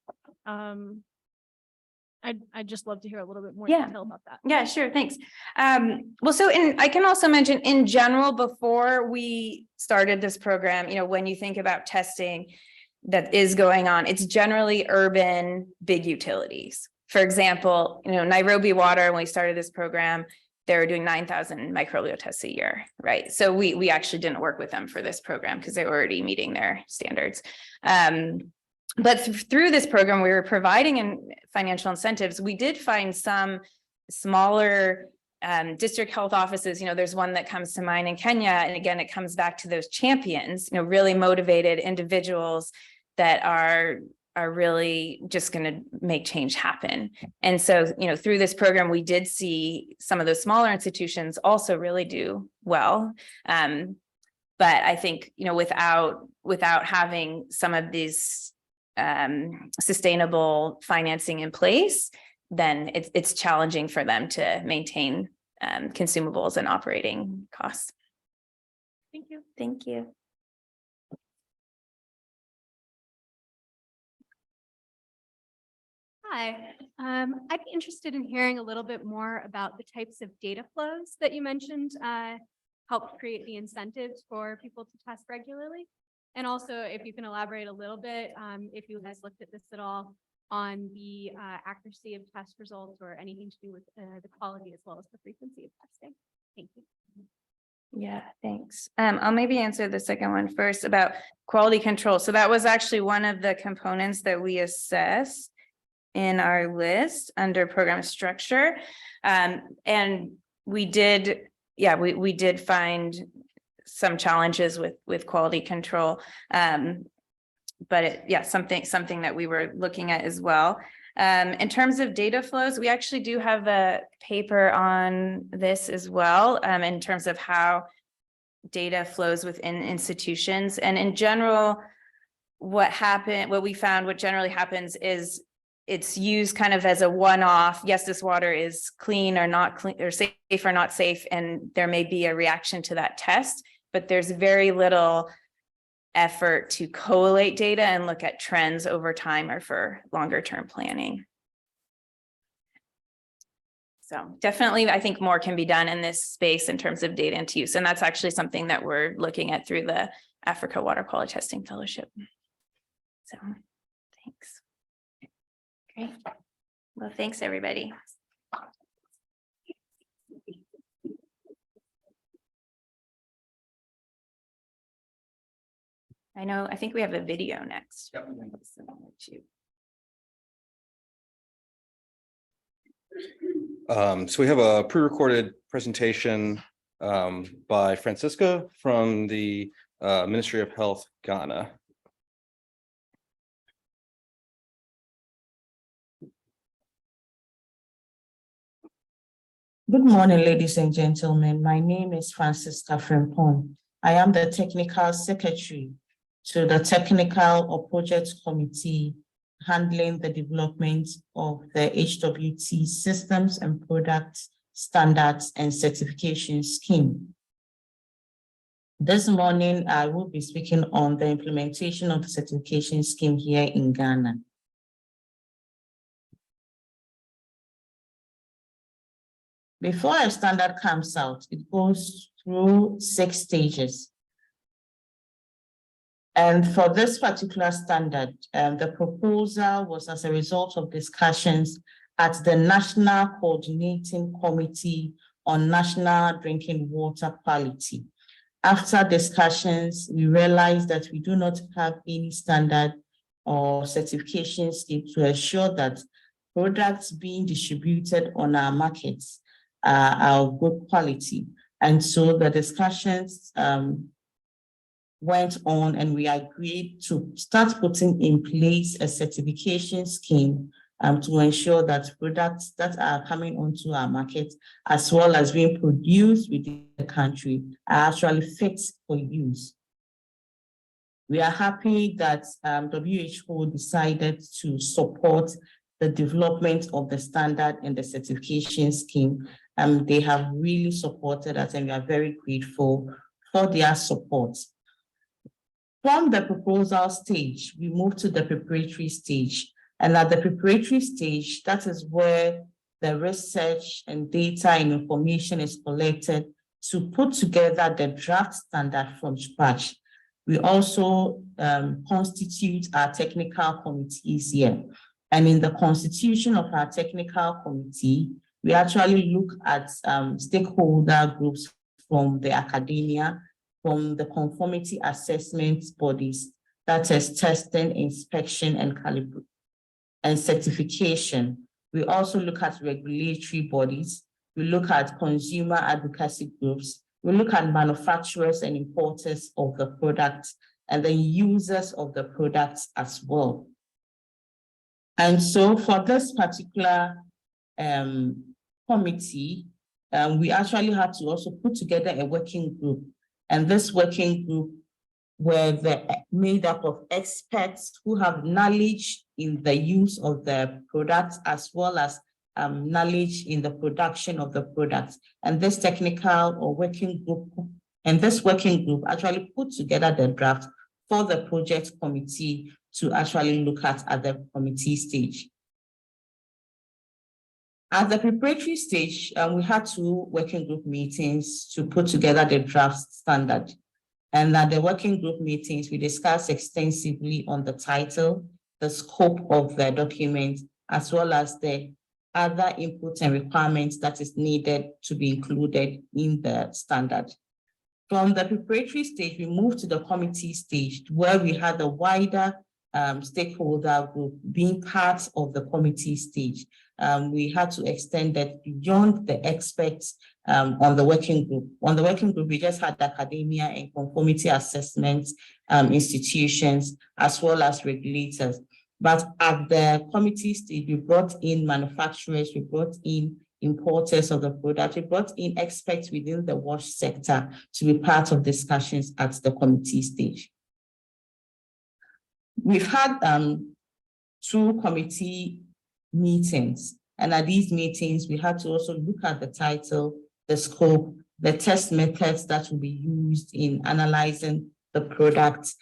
I'd just love to hear a little bit more detail about that. Yeah, sure. Thanks. Well, so I can also mention in general, before we started this program, when you think about testing that is going on, it's generally urban big utilities. For example, Nairobi Water, when we started this program, they were doing 9,000 microbial tests a year, right? So we actually didn't work with them for this program because they were already meeting their standards. But through this program, we were providing financial incentives. We did find some smaller district health offices. There's one that comes to mind in Kenya. And again, it comes back to those champions, really motivated individuals that are really just going to make change happen. And so, through this program, we did see some of those smaller institutions also really do well. But I think, without having some of these sustainable financing in place, then it's challenging for them to maintain consumables and operating costs. Thank you. Thank you. Hi, I'd be interested in hearing a little bit more about the types of data flows that you mentioned help create the incentives for people to test regularly. And also, if you can elaborate a little bit, if you guys looked at this at all, on the accuracy of test results or anything to do with the quality as well as the frequency of testing. Thank you. Yeah, thanks. I'll maybe answer the second one first about quality control. So that was actually one of the components that we assessed in our list under program structure. And we did, we did find some challenges with quality control. But something that we were looking at as well. In terms of data flows, we actually do have a paper on this as well, in terms of how data flows within institutions. And in general, what generally happens is it's used kind of as a one-off. Yes, this water is clean or not clean, or safe or not safe, and there may be a reaction to that test, but there's very little effort to collate data and look at trends over time or for longer term planning. So definitely, I think more can be done in this space in terms of data and use. And that's actually something that we're looking at through the Africa Water Quality Testing Fellowship. So thanks. Great. Well, thanks, everybody. I think we have a video next. Yep. So we have a pre-recorded presentation by Francisca from the Ministry of Health, Ghana. Good morning, ladies and gentlemen. My name is Francisca Frimpong. I am the Technical Secretary to the Technical or Project Committee handling the development of the HWT Systems and Products Standards and Certification Scheme. This morning, I will be speaking on the implementation of the certification scheme here in Ghana. Before a standard comes out, it goes through 6 stages. And for this particular standard, the proposal was as a result of discussions at the National Coordinating Committee on National Drinking Water Quality. After discussions, we realized that we do not have any standard or certification scheme to ensure that products being distributed on our markets are of good quality. And so the discussions went on, and we agreed to start putting in place a certification scheme to ensure that products that are coming onto our market, as well as being produced within the country, are actually fit for use. We are happy that WHO decided to support the development of the standard and the certification scheme. They have really supported us, and we are very grateful for their support. From the proposal stage, we move to the preparatory stage. And at the preparatory stage, that is where the research and data and information is collected to put together the draft standard from scratch. We also constitute our technical committees here. And in the constitution of our technical committee, we actually look at stakeholder groups from the academia, from the conformity assessment bodies, that is testing, inspection, and calibration and certification. We also look at regulatory bodies. We look at consumer advocacy groups. We look at manufacturers and importers of the products, and then users of the products as well. And so for this particular committee, we actually had to also put together a working group. And this working group were made up of experts who have knowledge in the use of the products, as well as knowledge in the production of the products. And this technical or working group, actually put together the draft for the project committee to actually look at the committee stage. At the preparatory stage, we had 2 working group meetings to put together the draft standard. And at the working group meetings, we discussed extensively on the title, the scope of the document, as well as the other inputs and requirements that is needed to be included in the standard. From the preparatory stage, we moved to the committee stage, where we had a wider stakeholder group being part of the committee stage. We had to extend that beyond the experts on the working group. On the working group, we just had academia and conformity assessments, institutions, as well as regulators. But at the committee stage, we brought in manufacturers, we brought in importers of the product. We brought in experts within the wash sector to be part of discussions at the committee stage. We've had 2 committee meetings, and at these meetings, we had to also look at the title, the scope, the test methods that will be used in analyzing the product.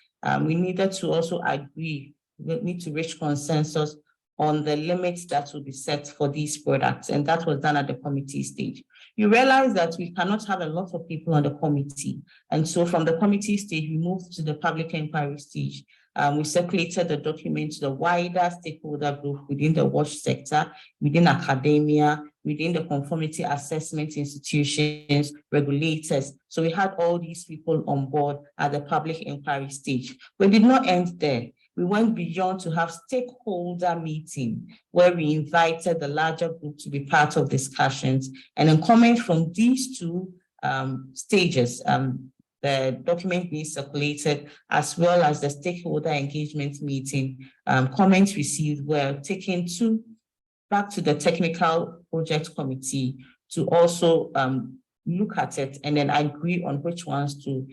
We needed to also agree, we need to reach consensus on the limits that will be set for these products, and that was done at the committee stage. You realize that we cannot have a lot of people on the committee, and so from the committee stage, we moved to the public inquiry stage. We circulated the document to the wider stakeholder group within the wash sector, within academia, within the conformity assessment institutions, regulators. So we had all these people on board at the public inquiry stage. We did not end there. We went beyond to have stakeholder meeting where we invited the larger group to be part of discussions. And then comments from these 2 stages, the document being circulated, as well as the stakeholder engagement meeting, comments received were taken back to the technical project committee to also look at it and then agree on which ones to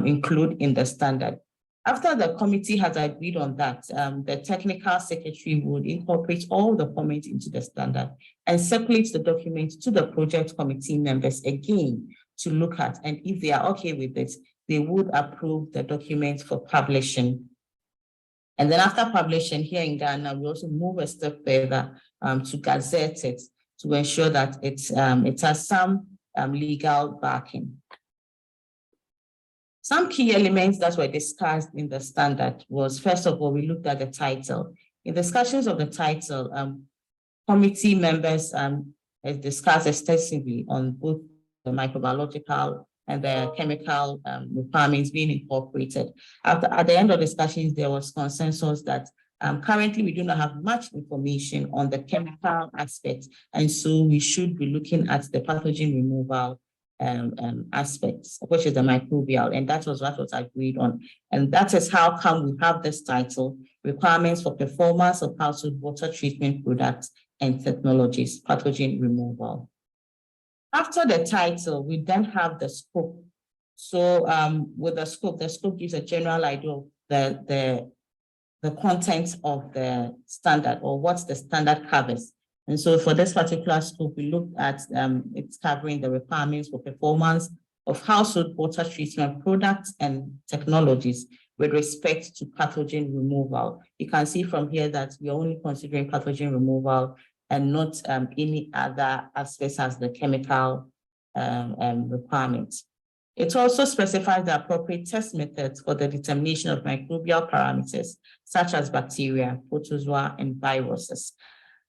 include in the standard. After the committee has agreed on that, the technical secretary would incorporate all the comments into the standard and circulate the document to the project committee members again to look at. And if they are okay with it, they would approve the document for publishing. And then after publishing here in Ghana, we also move a step further to gazette it to ensure that it has some legal backing. Some key elements that were discussed in the standard was, first of all, we looked at the title. In discussions of the title, committee members discussed extensively on both the microbiological and the chemical requirements being incorporated. At the end of discussions, there was consensus that currently we do not have much information on the chemical aspect, and so we should be looking at the pathogen removal aspects, which is the microbial, and that was what was agreed on. And that is how come we have this title, Requirements for Performance of Household Water Treatment Products and Technologies, Pathogen Removal. After the title, we then have the scope. So with the scope gives a general idea of the content of the standard or what the standard covers. And so for this particular scope, we looked at it's covering the requirements for performance of household water treatment products and technologies with respect to pathogen removal. You can see from here that we're only considering pathogen removal and not any other aspects as the chemical requirements. It also specifies the appropriate test methods for the determination of microbial parameters, such as bacteria, protozoa, and viruses.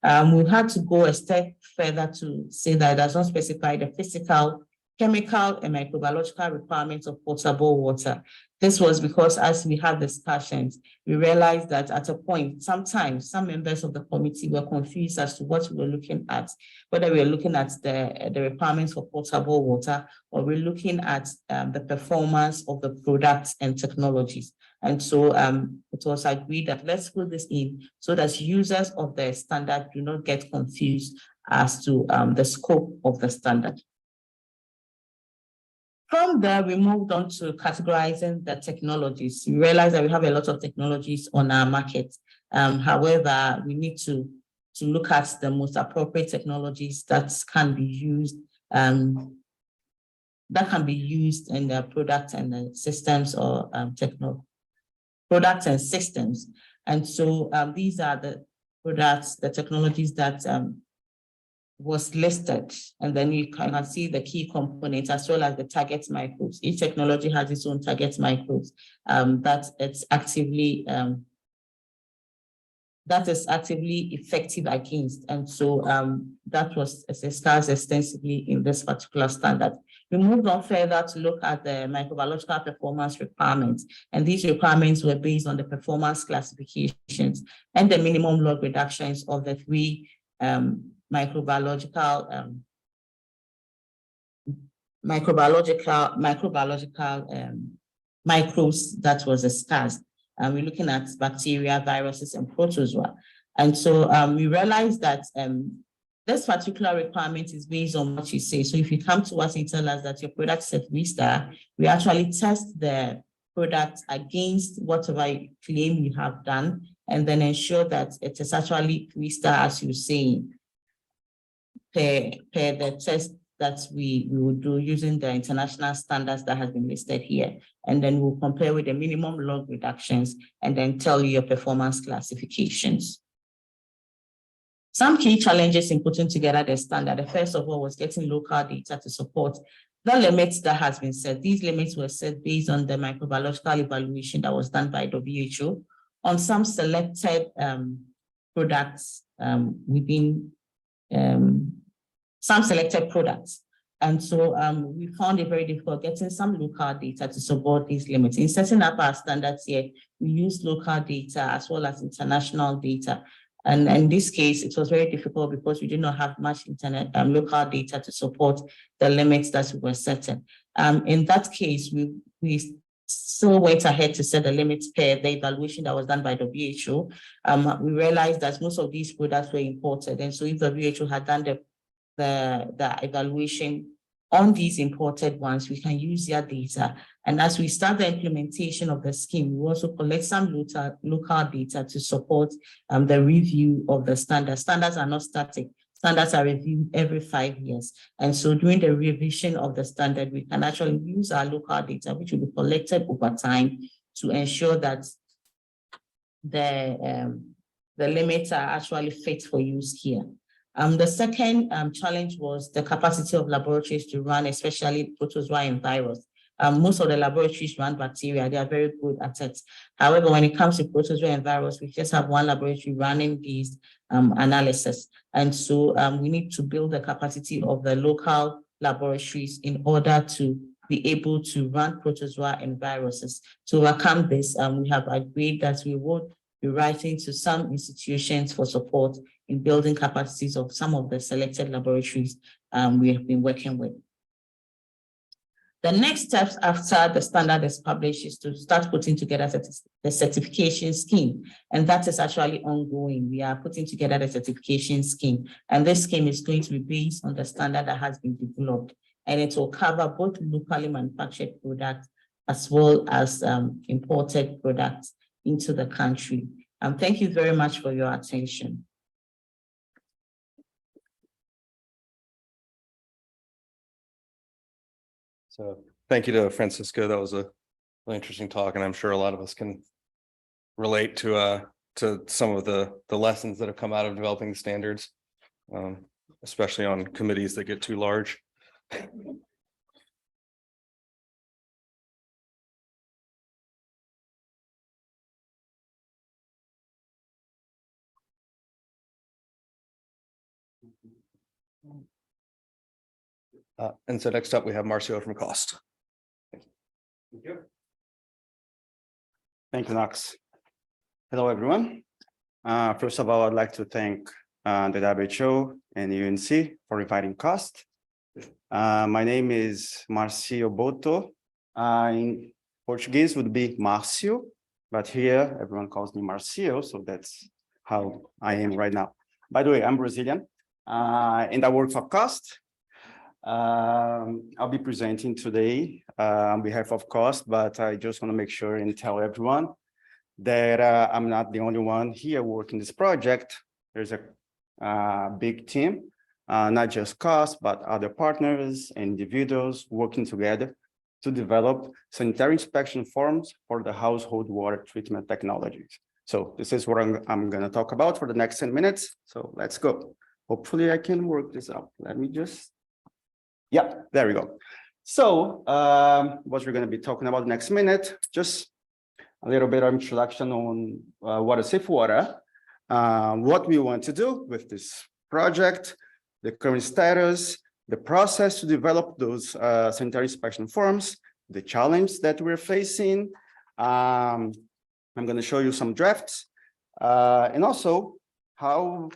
We had to go a step further to say that it does not specify the physical, chemical, and microbiological requirements of potable water. This was because as we had discussions, we realized that at a point, sometimes some members of the committee were confused as to what we were looking at, whether we were looking at the requirements for potable water or we're looking at the performance of the products and technologies. And so it was agreed that let's put this in so that users of the standard do not get confused as to the scope of the standard. From there, we moved on to categorizing the technologies. We realized that we have a lot of technologies on our market. However, we need to look at the most appropriate technologies that can be used in the product and the systems or products and systems. And so these are the products, the technologies that was listed, and then you can see the key components as well as the target microbes. Each technology has its own target microbes that is actively effective against, and so that was discussed extensively in this particular standard. We moved on further to look at the microbiological performance requirements, and these requirements were based on the performance classifications and the minimum log reductions of the 3 microbiological microbes that was discussed. We're looking at bacteria, viruses, and protozoa. And so we realized that this particular requirement is based on what you say. So if you come to us and tell us that your product is a 3-star, we actually test the product against whatever claim you have done, and then ensure that it is actually 3-star as you're saying, per the test that we will do using the international standards that has been listed here. And then we'll compare with the minimum log reductions and then tell you your performance classifications. Some key challenges in putting together the standard, the first of all was getting local data to support the limits that has been set. These limits were set based on the microbiological evaluation that was done by WHO on some selected products within some selected products. And so we found it very difficult getting some local data to support these limits. In setting up our standards here, we use local data as well as international data. And in this case, it was very difficult because we did not have much local data to support the limits that we were setting. In that case, we still went ahead to set the limits per the evaluation that was done by WHO. We realized that most of these products were imported. And so if the WHO had done the evaluation on these imported ones, we can use their data. And as we start the implementation of the scheme, we also collect some local data to support the review of the standards. Standards are not static. Standards are reviewed every 5 years. And so during the revision of the standard, we can actually use our local data, which will be collected over time to ensure that the limits are actually fit for use here. The second challenge was the capacity of laboratories to run, especially protozoa and virus. Most of the laboratories run bacteria, they are very good at it. However, when it comes to protozoa and virus, we just have one laboratory running these analysis. And so we need to build the capacity of the local laboratories in order to be able to run protozoa and viruses. To overcome this, we have agreed that we would be writing to some institutions for support in building capacities of some of the selected laboratories we have been working with. The next steps after the standard is published is to start putting together the certification scheme. And that is actually ongoing. We are putting together the certification scheme. And this scheme is going to be based on the standard that has been developed. And it will cover both locally manufactured products as well as imported products into the country. Thank you very much for your attention. So thank you to Francisco. That was a really interesting talk, and I'm sure a lot of us can relate to some of the lessons that have come out of developing the standards, especially on committees that get too large. And so next up, we have Marcio from Cost. Thank you. Thank you, Knox. Hello, everyone. First of all, I'd like to thank the WHO and UNC for inviting Cost. My name is Marcio Boto. In Portuguese would be Marcio, but here everyone calls me Marcio, so that's how I am right now. By the way, I'm Brazilian, and I work for Cost. I'll be presenting today on behalf of Cost, but I just want to make sure and tell everyone that I'm not the only one here working this project. There's a big team, not just Cost, but other partners and individuals working together to develop sanitary inspection forms for the household water treatment technologies. So this is what I'm going to talk about for the next 10 minutes. So let's go. Hopefully I can work this out. Let me just. Yeah, there we go. So what we're going to be talking about next minute, just a little bit of introduction on water safe water, what we want to do with this project, the current status, the process to develop those sanitary inspection forms, the challenge that we're facing. I'm going to show you some drafts and also how,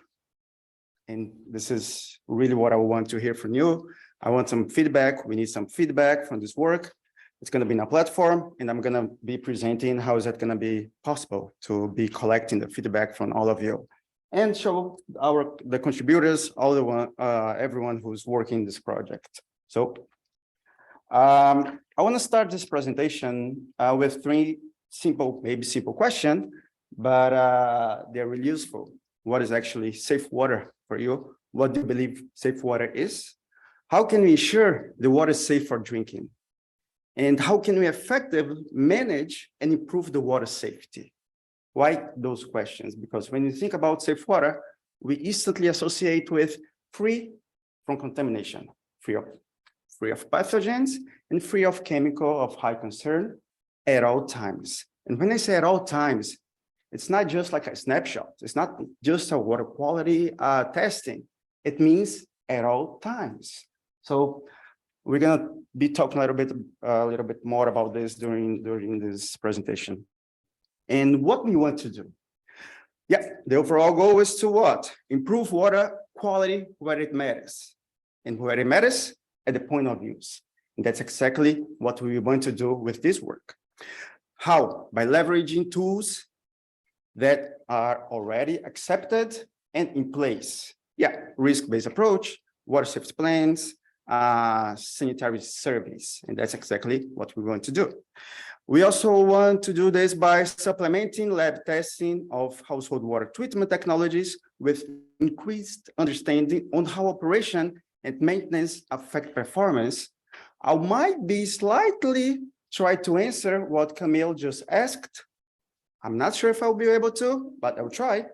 and this is really what I want to hear from you. I want some feedback. We need some feedback from this work. It's going to be in a platform, and I'm going to be presenting how is that going to be possible to be collecting the feedback from all of you. and show the contributors, everyone who's working this project. So I want to start this presentation with three maybe simple questions, but they're really useful. What is actually safe water for you? What do you believe safe water is? How can we ensure the water is safe for drinking? And how can we effectively manage and improve the water safety? Why those questions? Because when you think about safe water, we instantly associate with free from contamination, free of pathogens, and free of chemical of high concern at all times. And when I say at all times, it's not just like a snapshot. It's not just a water quality testing. It means at all times. So we're gonna be talking a little bit more about this during this presentation. And what we want to do. Yeah, the overall goal is to what? Improve water quality where it matters. And where it matters, at the point of use. And that's exactly what we want to do with this work. How? By leveraging tools that are already accepted and in place. Yeah, risk-based approach, water safety plans, sanitary surveys, and that's exactly what we want to do. We also want to do this by supplementing lab testing of household water treatment technologies with increased understanding on how operation and maintenance affect performance. I might be slightly try to answer what Camille just asked. I'm not sure if I'll be able to, but I'll try.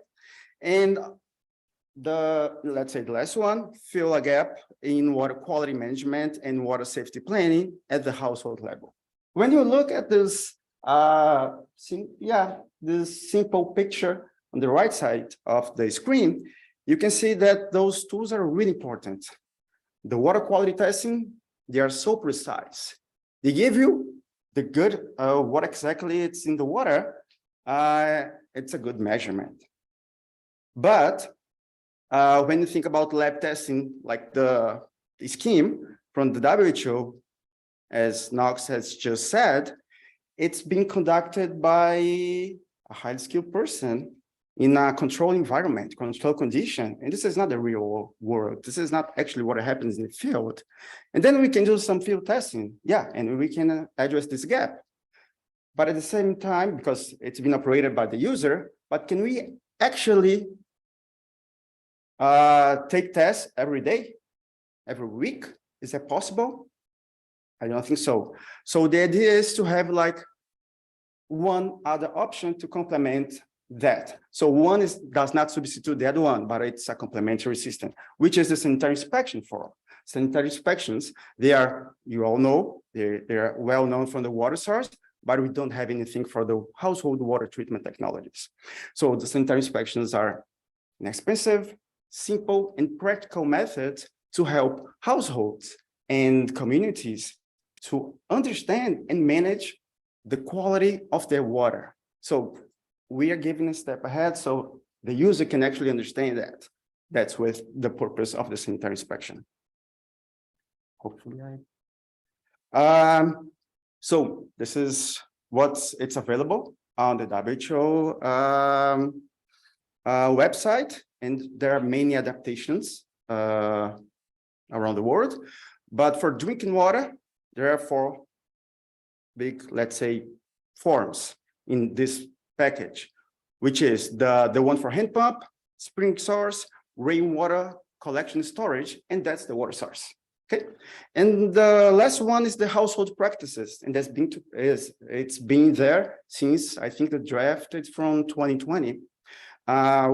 And let's say the last one, fill a gap in water quality management and water safety planning at the household level. When you look at this, this simple picture on the right side of the screen, you can see that those tools are really important. The water quality testing, they are so precise. They give you the good, what exactly it's in the water. It's a good measurement. But when you think about lab testing, like the scheme from the WHO, as Knox has just said, it's being conducted by a highly skilled person in a controlled environment, controlled condition. And this is not the real world. This is not actually what happens in the field. And then we can do some field testing. Yeah, and we can address this gap. But at the same time, because it's been operated by the user, but can we actually take tests every day, every week? Is that possible? I don't think so. So the idea is to have like one other option to complement that. So one does not substitute the other one, but it's a complementary system, which is the sanitary inspection form. Sanitary inspections, they are, you all know, they're well known from the water source, but we don't have anything for the household water treatment technologies. So the sanitary inspections are inexpensive, simple, and practical methods to help households and communities to understand and manage the quality of their water. So we are giving a step ahead so the user can actually understand that. That's with the purpose of the sanitary inspection. Hopefully so this is it's available on the WHO website, and there are many adaptations around the world. But for drinking water, there are 4 big, let's say, forms in this package, which is the one for hand pump, spring source, rainwater collection storage, and that's the water source. Okay, and the last one is the household practices, and it's been there since I think the draft is from 2020,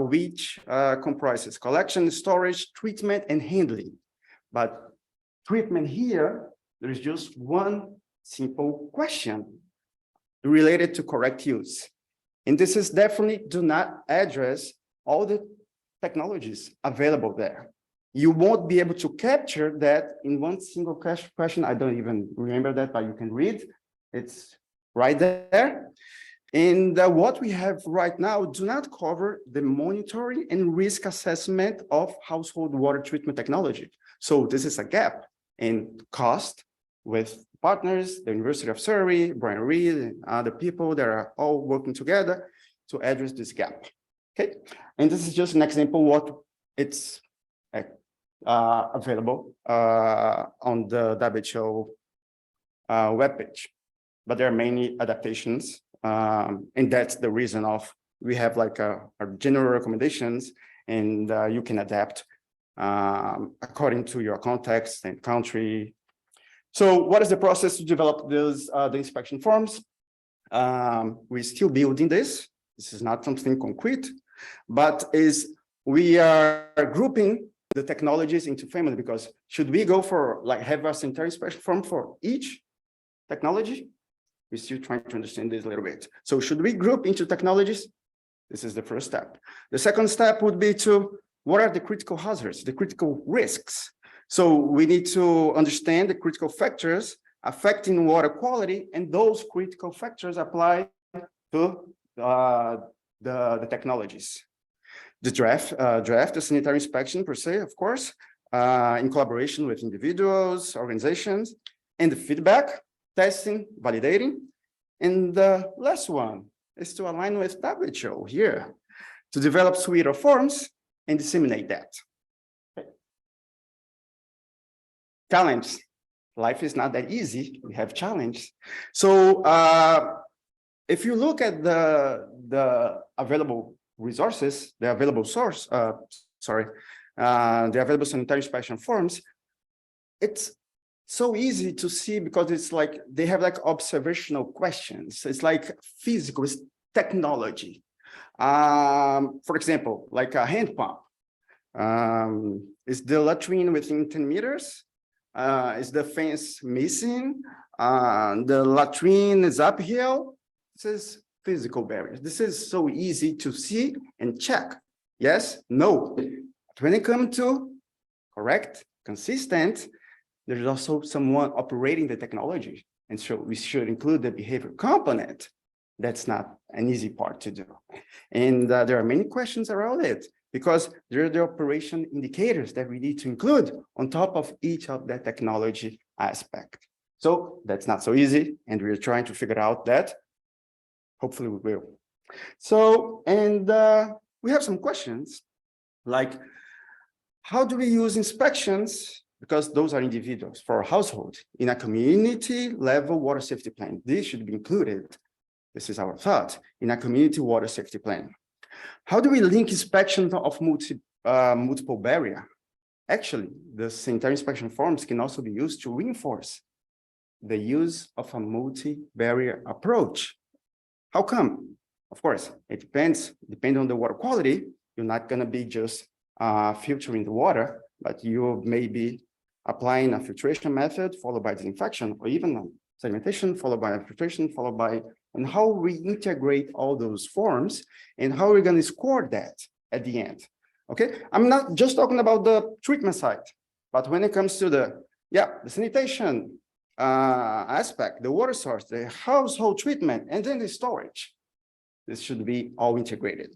which comprises collection, storage, treatment, and handling. But treatment here, there is just one simple question related to correct use, and this is definitely do not address all the technologies available there. You won't be able to capture that in one single question. I don't even remember that, but you can read. It's right there. And what we have right now do not cover the monitoring and risk assessment of household water treatment technology. So this is a gap in cost with partners, the University of Surrey, Brian Reed, and other people that are all working together to address this gap. Okay, and this is just an example what it's available on the WHO webpage. But there are many adaptations, and that's the reason of we have like our general recommendations, and you can adapt according to your context and country. So what is the process to develop those the inspection forms? We're still building this. This is not something concrete, but we are grouping the technologies into family, because should we go for like have a sanitary inspection form for each technology? We're still trying to understand this a little bit. So should we group into technologies? This is the first step. The second step would be to, what are the critical hazards, the critical risks? So we need to understand the critical factors affecting water quality, and those critical factors apply to the technologies. The draft the sanitary inspection per se, of course, in collaboration with individuals, organizations, and the feedback, testing, validating. And the last one is to align with WHO here, to develop suite of forms and disseminate that. Okay. Challenge. Life is not that easy. We have challenge. So if you look at the available resources, the available source, the available sanitary inspection forms, it's so easy to see because it's like they have like observational questions. It's like physical, it's technology. For example, like a hand pump. Is the latrine within 10 meters? Is the fence missing? The latrine is uphill. This is physical barriers. This is so easy to see and check. Yes, no. But when it comes to correct, consistent, there's also someone operating the technology. And so we should include the behavior component. That's not an easy part to do. And there are many questions around it, because there are the operation indicators that we need to include on top of each of the technology aspect. So that's not so easy, and we're trying to figure out that. Hopefully we will. So, and we have some questions, like how do we use inspections, because those are individuals, for a household in a community level water safety plan. This should be included. This is our thought in a community water safety plan. How do we link inspection of multiple barrier? Actually, the sanitary inspection forms can also be used to reinforce the use of a multi-barrier approach. How come? Of course, it depends on the water quality. You're not going to be just filtering the water, but you may be applying a filtration method followed by disinfection, or even a segmentation followed by a filtration followed by, and how we integrate all those forms and how we're going to score that at the end. Okay, I'm not just talking about the treatment side, but when it comes to the sanitation aspect, the water source, the household treatment, and then the storage. This should be all integrated.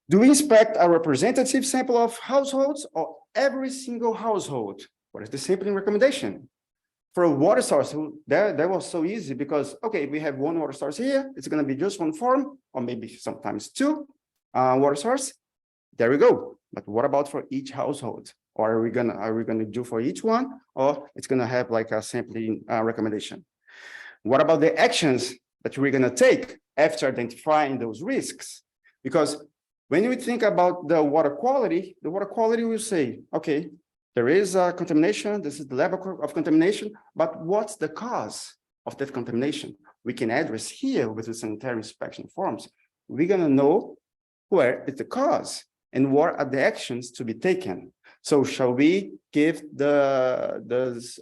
Do we inspect a representative sample of households or every single household? What is the sampling recommendation? For a water source, that was so easy because, okay, we have one water source here. It's going to be just one form, or maybe sometimes two water source. There we go. But what about for each household? Or are we gonna do for each one, or it's gonna have like a sampling recommendation? What about the actions that we're gonna take after identifying those risks? Because when we think about the water quality will say, okay, there is a contamination, this is the level of contamination, but what's the cause of that contamination? We can address here with the sanitary inspection forms. We're gonna know where is the cause and what are the actions to be taken. So shall we give this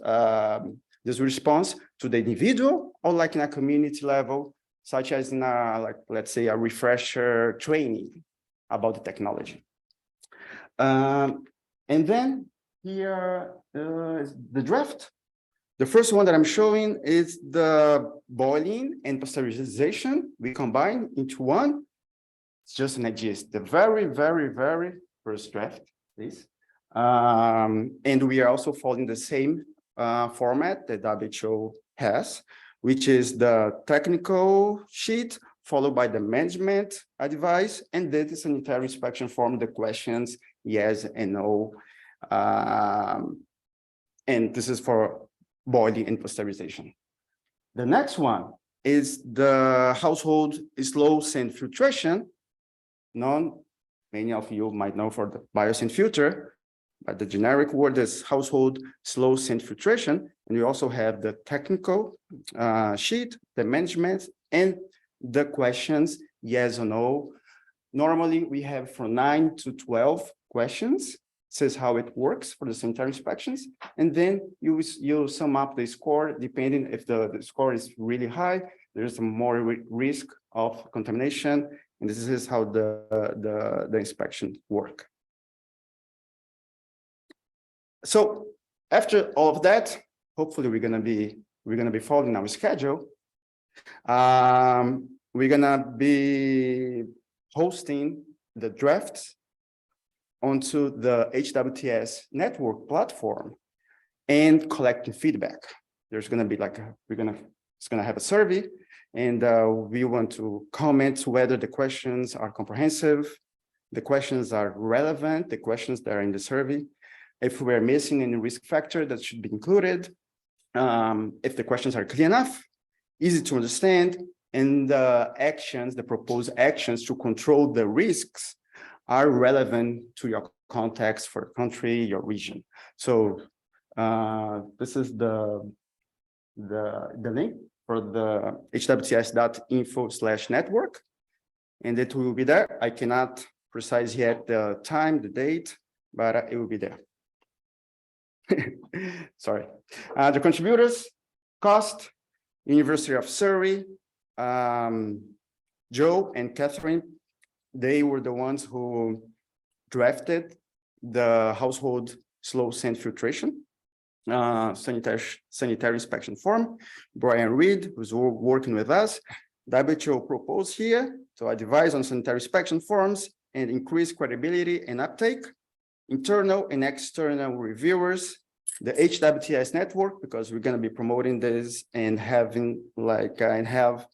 response to the individual, or like in a community level, such as in a, like, let's say a refresher training about the technology? And then here is the draft. The first one that I'm showing is the boiling and pasteurization. We combine into one. It's just an idea. It's the very, very, very first draft, please. And we are also following the same format that WHO has, which is the technical sheet followed by the management advice, and then the sanitary inspection form, the questions, yes and no. And this is for boiling and pasteurization. The next one is the household slow sand filtration. Many of you might know for the biosand filter, but the generic word is household slow sand filtration. And we also have the technical sheet, the management, and the questions, yes or no. Normally, we have from 9 to 12 questions. Says how it works for the sanitary inspections. And then you sum up the score, depending if the score is really high, there's more risk of contamination. And this is how the inspection work. So after all of that, hopefully we're gonna be following our schedule. We're gonna be hosting the drafts onto the HWTS network platform and collecting feedback. There's gonna be like, it's gonna have a survey, and we want to comment whether the questions are comprehensive, the questions are relevant, the questions that are in the survey. If we're missing any risk factor that should be included, if the questions are clear enough, easy to understand, and the actions, the proposed actions to control the risks are relevant to your context for country, your region. So this is the link for the hwts.info/network, and it will be there. I cannot precise yet the time, the date, but it will be there. Sorry. The contributors, cost, University of Surrey, Joe and Catherine, they were the ones who drafted the household slow sand filtration sanitary inspection form. Brian Reed, who's working with us, WHO proposed here to advise on sanitary inspection forms and increase credibility and uptake. Internal and external reviewers, the HWTS network, because we're going to be promoting this and having have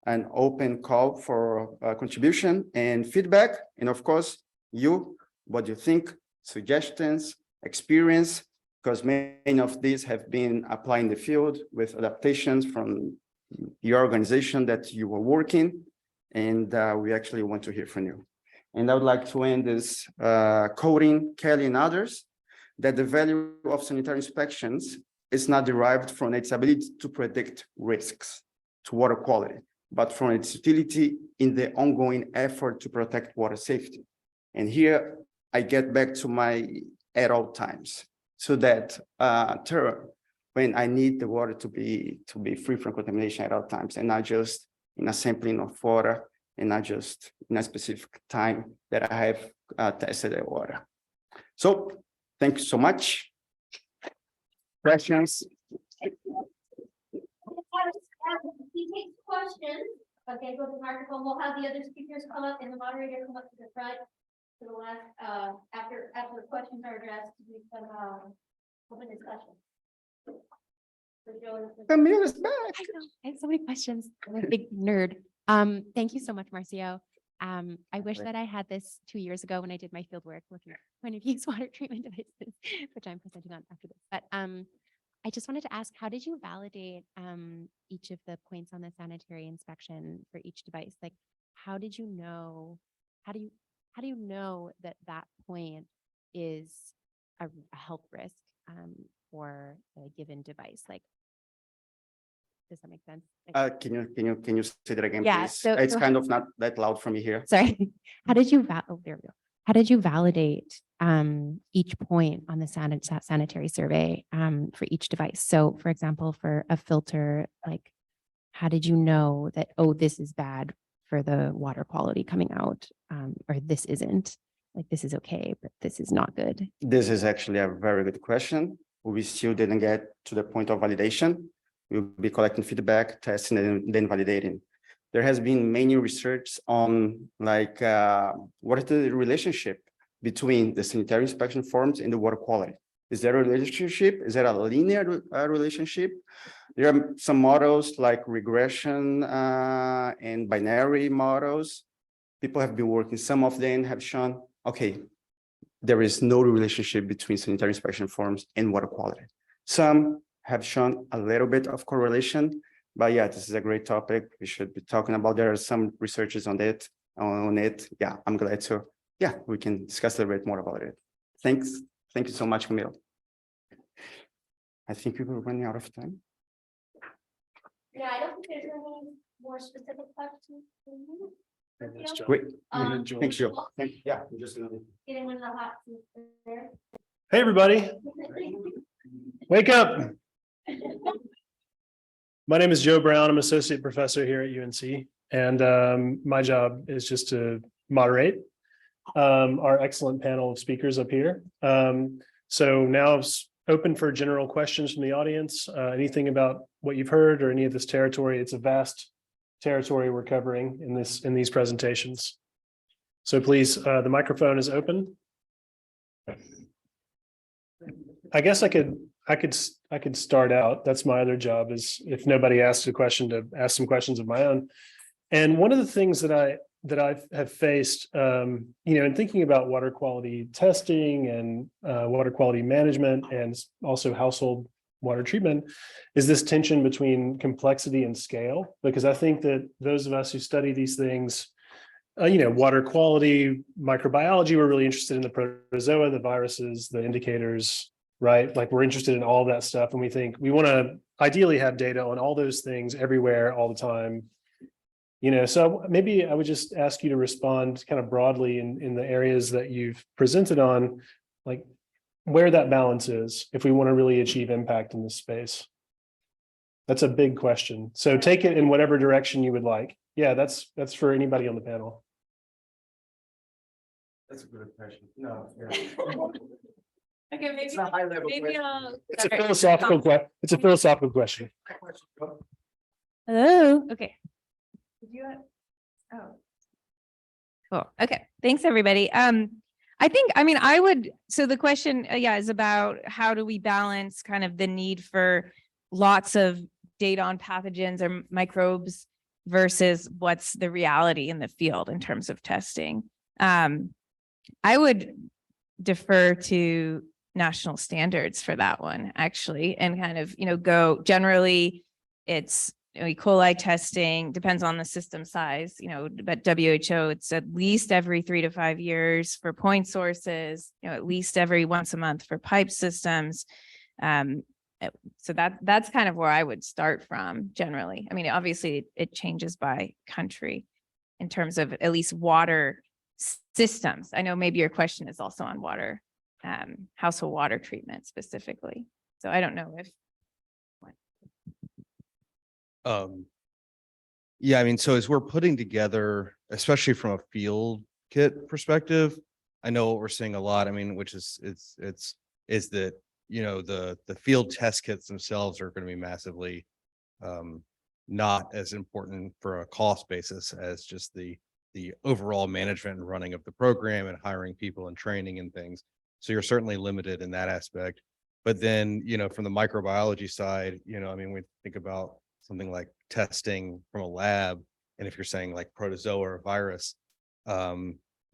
an open call for contribution and feedback. And of course, what you think, suggestions, experience, because many of these have been applied in the field with adaptations from your organization that you were working, and we actually want to hear from you. And I would like to end this quoting Kelly and others, that the value of sanitary inspections is not derived from its ability to predict risks to water quality, but from its utility in the ongoing effort to protect water safety. And here I get back to my at all times, so that term when I need the water to be free from contamination at all times, and not just in a sampling of water, and not just in a specific time that I have tested the water. So thank you so much. Questions? He takes questions. Okay, go to the microphone. We'll have the other speakers come up and the moderator come up to the front. To the last, after the questions are addressed, we can open discussion. So Camille is back. I know, I have so many questions. I'm a big nerd. Thank you so much, Marcio. I wish that I had this 2 years ago when I did my field work looking at point of use water treatment devices, which I'm presenting on after this. But I just wanted to ask, how did you validate each of the points on the sanitary inspection for each device? Like, how did you know? How do you know that that point is a health risk for a given device? Like, does that make sense? Like, Can you say that again, Yeah, please? so- It's so- kind of not that loud for me here. Sorry. How did you there we go. How did you validate each point on the sanitary survey for each device? So for example, for a filter, like, how did you know that, oh, this is bad for the water quality coming out, or this isn't, like, this is okay, but this is not good? This is actually a very good question. We still didn't get to the point of validation. We'll be collecting feedback, testing, and then validating. There has been many research on what is the relationship between the sanitary inspection forms and the water quality. Is there a relationship? Is there a linear relationship? There are some models like regression and binary models. People have been working, some of them have shown, okay, there is no relationship between sanitary inspection forms and water quality. Some have shown a little bit of correlation, but yeah, this is a great topic. We should be talking about. There are some researches on it. Yeah, I'm glad to. Yeah, we can discuss a little bit more about it. Thanks. Thank you so much, Camille. I think we were running out of time. Yeah, I don't think there's any more specific questions. from you. Great. Um, Thanks, Joe. Yeah, I'm just gonna. Getting one of the hot seats there. Hey, everybody, wake up. My name is Joe Brown. I'm associate professor here at UNC, and my job is just to moderate our excellent panel of speakers up here. So now it's open for general questions from the audience. Anything about what you've heard or any of this territory. It's a vast territory we're covering in these presentations. So please, the microphone is open. I guess I could start out. That's my other job, is if nobody asks a question, to ask some questions of my own. And one of the things that I have faced, in thinking about water quality testing and water quality management, and also household water treatment, is this tension between complexity and scale. Because I think that those of us who study these things, water quality, microbiology, we're really interested in the protozoa, the viruses, the indicators, right? Like, we're interested in all that stuff. And we think we want to ideally have data on all those things everywhere, all the time. So maybe I would just ask you to respond kind of broadly in the areas that you've presented on, like where that balance is, if we want to really achieve impact in this space. That's a big question. So take it in whatever direction you would like. Yeah, that's for anybody on the panel. That's a good question. No. Okay, maybe, It's a high level maybe I'll. It's a philosophical question. It's a philosophical question. Hello, okay. Did you? Oh. Cool, okay, thanks, everybody. So the question, is about how do we balance kind of the need for lots of data on pathogens or microbes versus what's the reality in the field in terms of testing. I would defer to national standards for that one, actually, and kind of, go generally, it's E. coli testing, depends on the system size, but WHO, it's at least every 3 to 5 years for point sources, at least every once a month for pipe systems. So that's kind of where I would start from generally. I mean, obviously it changes by country in terms of at least water systems. I know maybe your question is also on water, household water treatment specifically. So I don't know if. Yeah, I mean, so as we're putting together, especially from a field kit perspective, I know what we're seeing a lot. I mean, which is that, the field test kits themselves are going to be massively not as important for a cost basis as just the overall management and running of the program and hiring people and training and things. So you're certainly limited in that aspect. But then, from the microbiology side, we think about something like testing from a lab. And if you're saying like protozoa or virus, a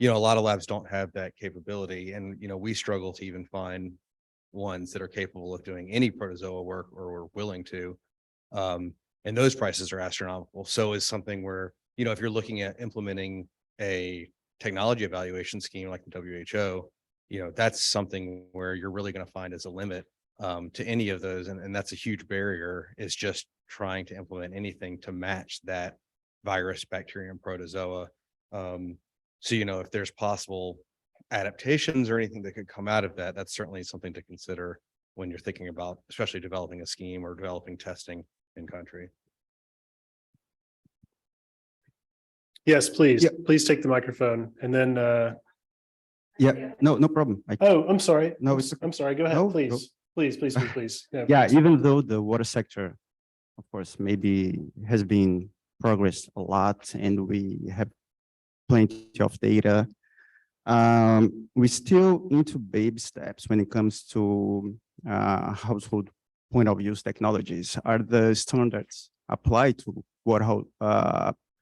lot of labs don't have that capability. And, we struggle to even find ones that are capable of doing any protozoa work or are willing to. And those prices are astronomical. So is something where, if you're looking at implementing a technology evaluation scheme like the WHO, that's something where you're really going to find as a limit to any of those. And that's a huge barrier, is just trying to implement anything to match that virus, bacteria, and protozoa. So, if there's possible adaptations or anything that could come out of that, that's certainly something to consider when you're thinking about, especially developing a scheme or developing testing in country. Yes, please. Yeah. Please take the microphone and then. Yeah, no problem. I'm sorry. No, it's I'm sorry. Go ahead, No, please. no. Please. Yeah, please. even though the water sector, of course, maybe has been progressed a lot and we have plenty of data, we still into baby steps when it comes to household point of use technologies. Are the standards applied to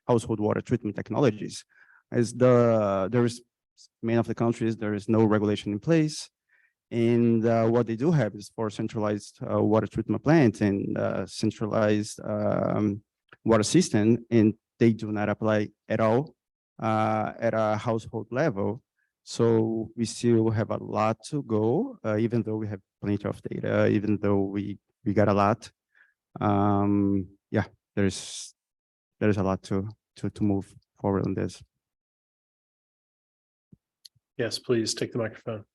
household water treatment technologies? There is many of the countries, there is no regulation in place. And what they do have is for centralized water treatment plant and centralized water system, and they do not apply at all at a household level. So we still have a lot to go, even though we have plenty of data, even though we got a lot. Yeah, there's a lot to move forward on this. Yes, please take the microphone.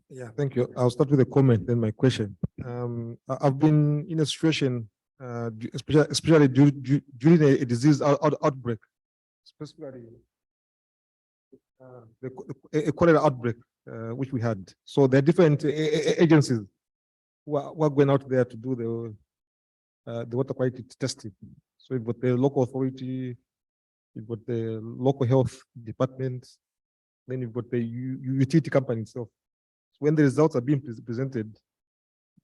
Yeah, thank you. I'll start with a comment, then my question. I've been in a situation, especially during a disease outbreak, specifically a cholera outbreak, which we had. So there are different agencies who are going out there to do the water quality testing. So you've got the local authority, you've got the local health department, then you've got the utility company itself. When the results are being presented,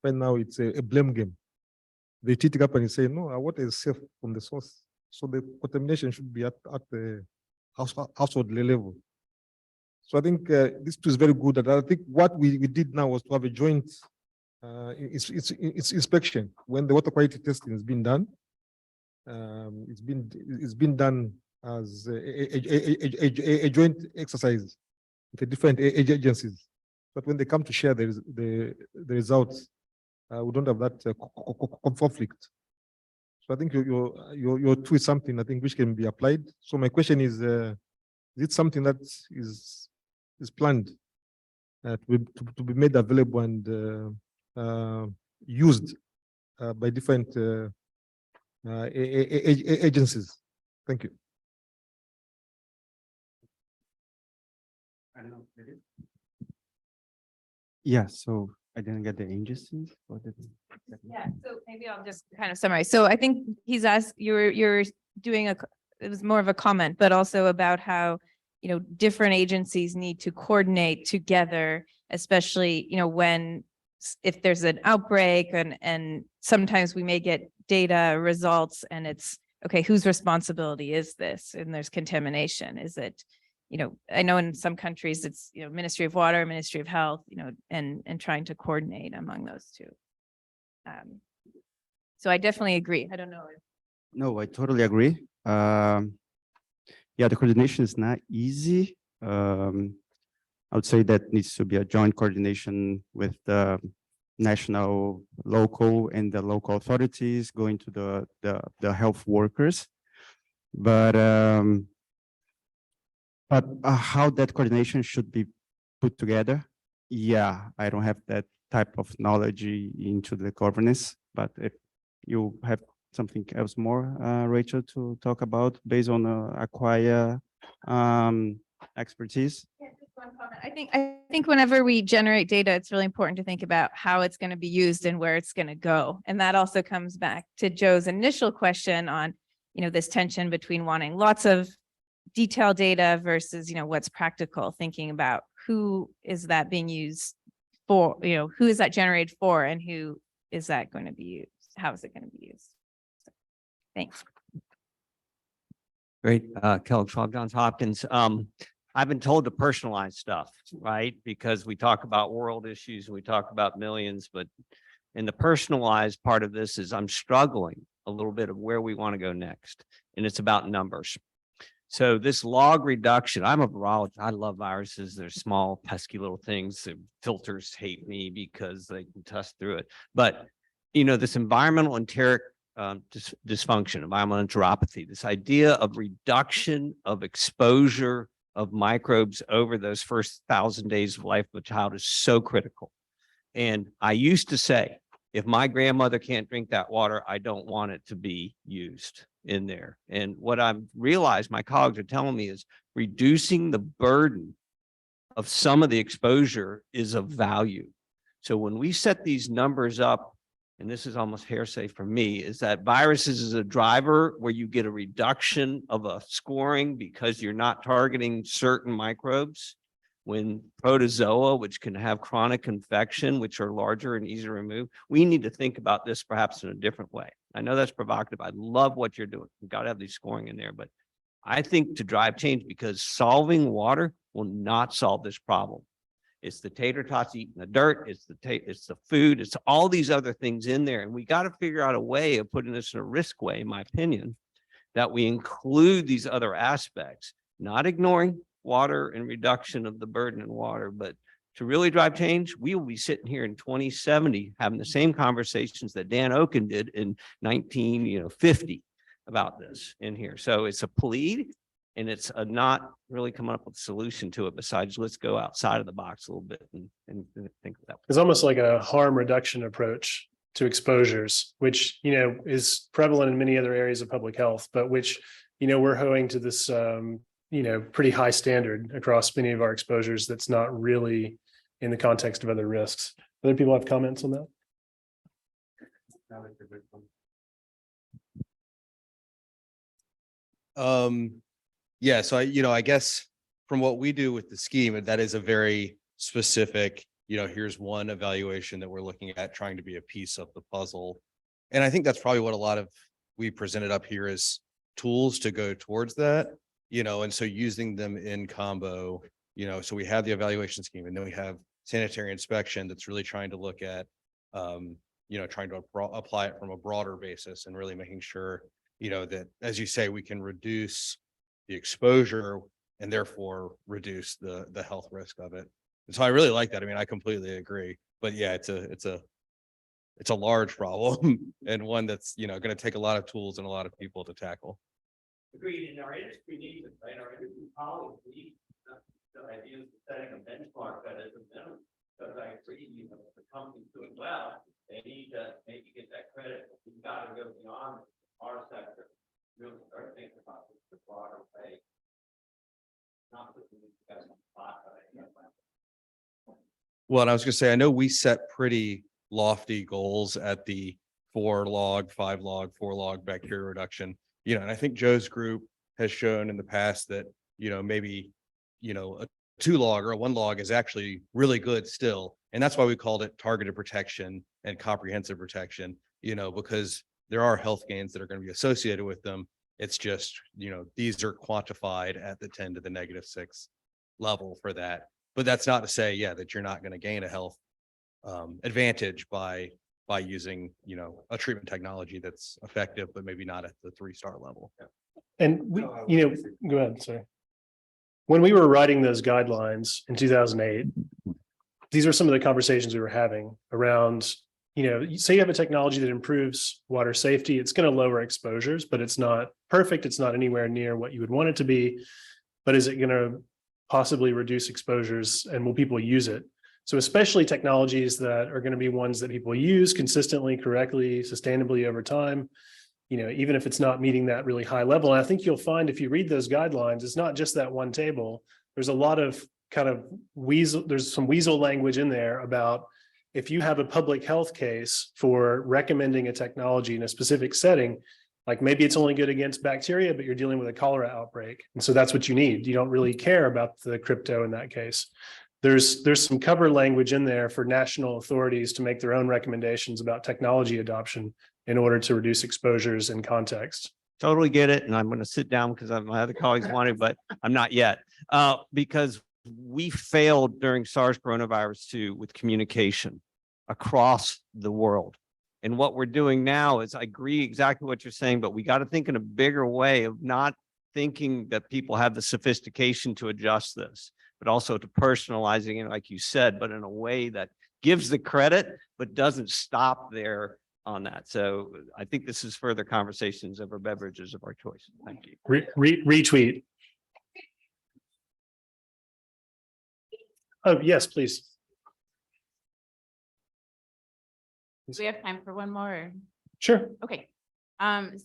right now it's a blame game. The utility company say, no, our water is safe from the source. So the contamination should be at the household level. So I think this is very good. And I think what we did now was to have a joint inspection. When the water quality testing has been done, it's been done as a joint exercise with the different agencies. But when they come to share the results, we don't have that conflict. So I think your two is something I think which can be applied. So my question is it something that is planned to be made available and used by different agencies? Thank you. I don't know. Yeah, so I didn't get the agencies. Yeah, so maybe I'll just kind of summarize. So I think he's asked, you're doing it was more of a comment, but also about how, you know, different agencies need to coordinate together, especially, you know, when, if there's an outbreak and sometimes we may get data results and it's, okay, whose responsibility is this? And there's contamination. Is it, you know, I know in some countries it's, you know, Ministry of Water, Ministry of Health, you know, and trying to coordinate among those two. So I definitely agree. I don't know. No, I totally agree. Yeah, the coordination is not easy. I would say that needs to be a joint coordination with the national, local, and the local authorities going to the health workers. But how that coordination should be put together, yeah, I don't have that type of knowledge into the governance, but if you have something else more, Rachel, to talk about based on Acquia expertise. Yeah, just one comment. I think whenever we generate data, it's really important to think about how it's going to be used and where it's going to go. And that also comes back to Joe's initial question on, you know, this tension between wanting lots of detailed data versus, you know, what's practical, thinking about who is that being used for, you know, who is that generated for and who is that going to be used? How is it going to be used? So, thanks. Great, Kellogg Schwab, Johns Hopkins. I've been told to personalize stuff, right? Because we talk about world issues and we talk about millions, but in the personalized part of this is I'm struggling a little bit of where we want to go next. And it's about numbers. So this log reduction, I'm a virologist. I love viruses. They're small, pesky little things. The filters hate me because they can test through it. But, you know, this environmental enteric dysfunction, environmental enteropathy, this idea of reduction of exposure of microbes over those first 1,000 days of life of a child is so critical. And I used to say, if my grandmother can't drink that water, I don't want it to be used in there. And what I've realized my colleagues are telling me is reducing the burden of some of the exposure is of value. So when we set these numbers up, and this is almost hearsay for me, is that viruses is a driver where you get a reduction of a scoring because you're not targeting certain microbes. when protozoa, which can have chronic infection, which are larger and easier to remove. We need to think about this perhaps in a different way. I know that's provocative. I love what you're doing. You've got to have these scoring in there, but I think to drive change, because solving water will not solve this problem. It's the tater tots eating the dirt, it's the food, it's all these other things in there. And we got to figure out a way of putting this in a risk way, in my opinion, that we include these other aspects, not ignoring water and reduction of the burden in water, but to really drive change, we will be sitting here in 2070 having the same conversations that Dan Oken did in 1950 about this in here. So it's a plead, and it's a not really coming up with a solution to it besides let's go outside of the box a little bit and think of that. It's almost like a harm reduction approach to exposures, which, is prevalent in many other areas of public health, but which, we're holding to this, pretty high standard across many of our exposures. That's not really in the context of other risks. Other people have comments on that? Yeah, so I guess from what we do with the scheme, that is a very specific, here's one evaluation that we're looking at, trying to be a piece of the puzzle. And I think that's probably what we presented up here as tools to go towards that, and so using them in combo, so we have the evaluation scheme, and then we have sanitary inspection that's really trying to look at, trying to apply it from a broader basis and really making sure, that, as you say, we can reduce the exposure and therefore reduce the health risk of it. And so I really like that. I mean, I completely agree, but yeah, it's a large problem and one that's, going to take a lot of tools and a lot of people to tackle. Agreed. In our industry needs it, right? Our industry colleagues need the idea of setting a benchmark that is a minimum. Because I agree, if the company's doing well, they need to maybe get that credit. We've got to go beyond our sector, really start thinking about this the broader way. Not that we guys on the spot, but Well, and I was gonna say, I know we set pretty lofty goals at the 4 log, 5 log, 4 log bacteria reduction, and I think Joe's group has shown in the past that, maybe, a 2 log or a 1 log is actually really good still. And that's why we called it targeted protection and comprehensive protection, because there are health gains that are going to be associated with them. It's just, these are quantified at the 10 to the -6 level for that. But that's not to say, that you're not going to gain a health advantage by using, a treatment technology that's effective, but maybe not at the 3-star level. And we, go ahead, sorry. When we were writing those guidelines in 2008, these are some of the conversations we were having around, say you have a technology that improves water safety, it's going to lower exposures, but it's not perfect. It's not anywhere near what you would want it to be. But is it going to possibly reduce exposures, and will people use it? So especially technologies that are going to be ones that people use consistently, correctly, sustainably over time, even if it's not meeting that really high level. And I think you'll find if you read those guidelines, it's not just that one table. There's a lot of kind of there's some weasel language in there about if you have a public health case for recommending a technology in a specific setting, like maybe it's only good against bacteria, but you're dealing with a cholera outbreak. And so that's what you need. You don't really care about the crypto in that case. There's some cover language in there for national authorities to make their own recommendations about technology adoption in order to reduce exposures in context. Totally get it. And I'm going to sit down because my other colleagues wanted, but I'm not yet. Because we failed during SARS coronavirus 2 with communication across the world. And what we're doing now is, I agree exactly what you're saying, but we got to think in a bigger way of not thinking that people have the sophistication to adjust this, but also to personalizing it, like you said, but in a way that gives the credit, but doesn't stop there on that. So I think this is further conversations over beverages of our choice. Thank you. Retweet. Oh, yes, please. Do we have time for one more? Sure. Okay.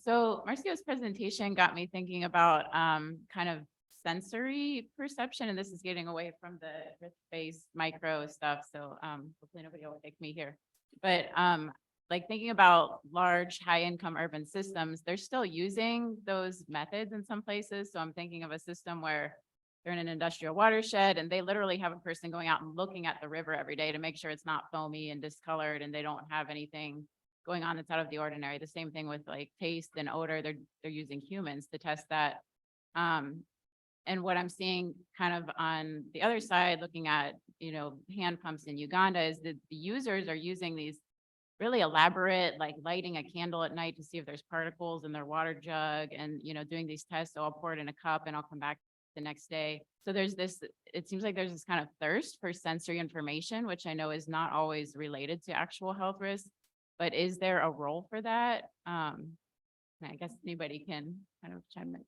So Marcio's presentation got me thinking about kind of sensory perception, and this is getting away from the risk-based micro stuff. So hopefully nobody will take me here. But like thinking about large, high-income urban systems, they're still using those methods in some places. So I'm thinking of a system where they're in an industrial watershed and they literally have a person going out and looking at the river every day to make sure it's not foamy and discolored and they don't have anything going on that's out of the ordinary. The same thing with like taste and odor. They're using humans to test that. And what I'm seeing kind of on the other side, looking at, hand pumps in Uganda, is that the users are using these really elaborate, like lighting a candle at night to see if there's particles in their water jug and, doing these tests. So I'll pour it in a cup and I'll come back the next day. So there's this, it seems like there's this kind of thirst for sensory information, which I know is not always related to actual health risks, but is there a role for that? I guess anybody can kind of chime in.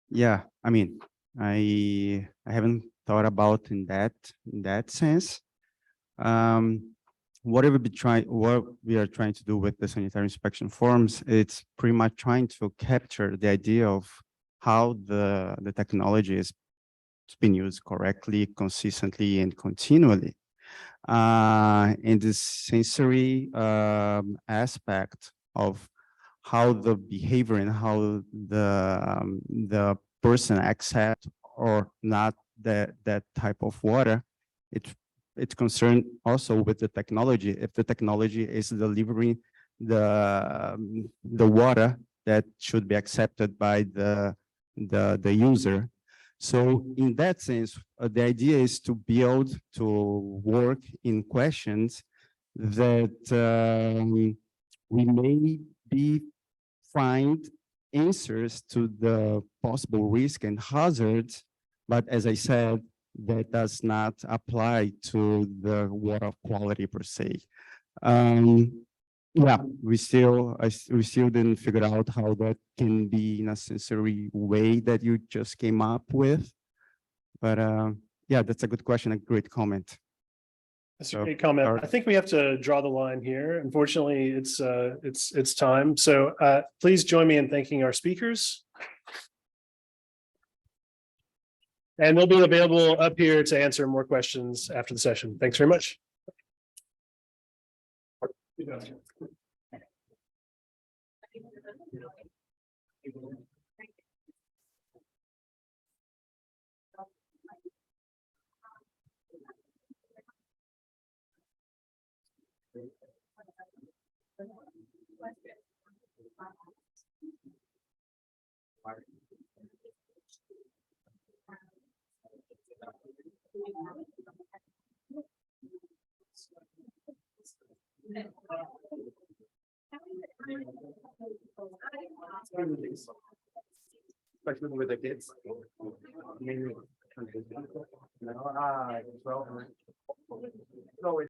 Yeah, I mean, I haven't thought about in that sense. What we are trying to do with the sanitary inspection forms, it's pretty much trying to capture the idea of how the technology is being used correctly, consistently, and continually. In this sensory aspect of how the behavior and how the person accept or not that type of water, it's concerned also with the technology. If the technology is delivering the water that should be accepted by the user. So in that sense, the idea is to build, to work in questions that we may find answers to the possible risk and hazards, but as I said, that does not apply to the water quality per se. Yeah, we still didn't figure out how that can be in a sensory way that you just came up with. But yeah, that's a good question, a great comment. That's a great comment. I think we have to draw the line here. Unfortunately, it's time. So please join me in thanking our speakers. And they'll be available up here to answer more questions after the session. Thanks very much. Especially with the kids.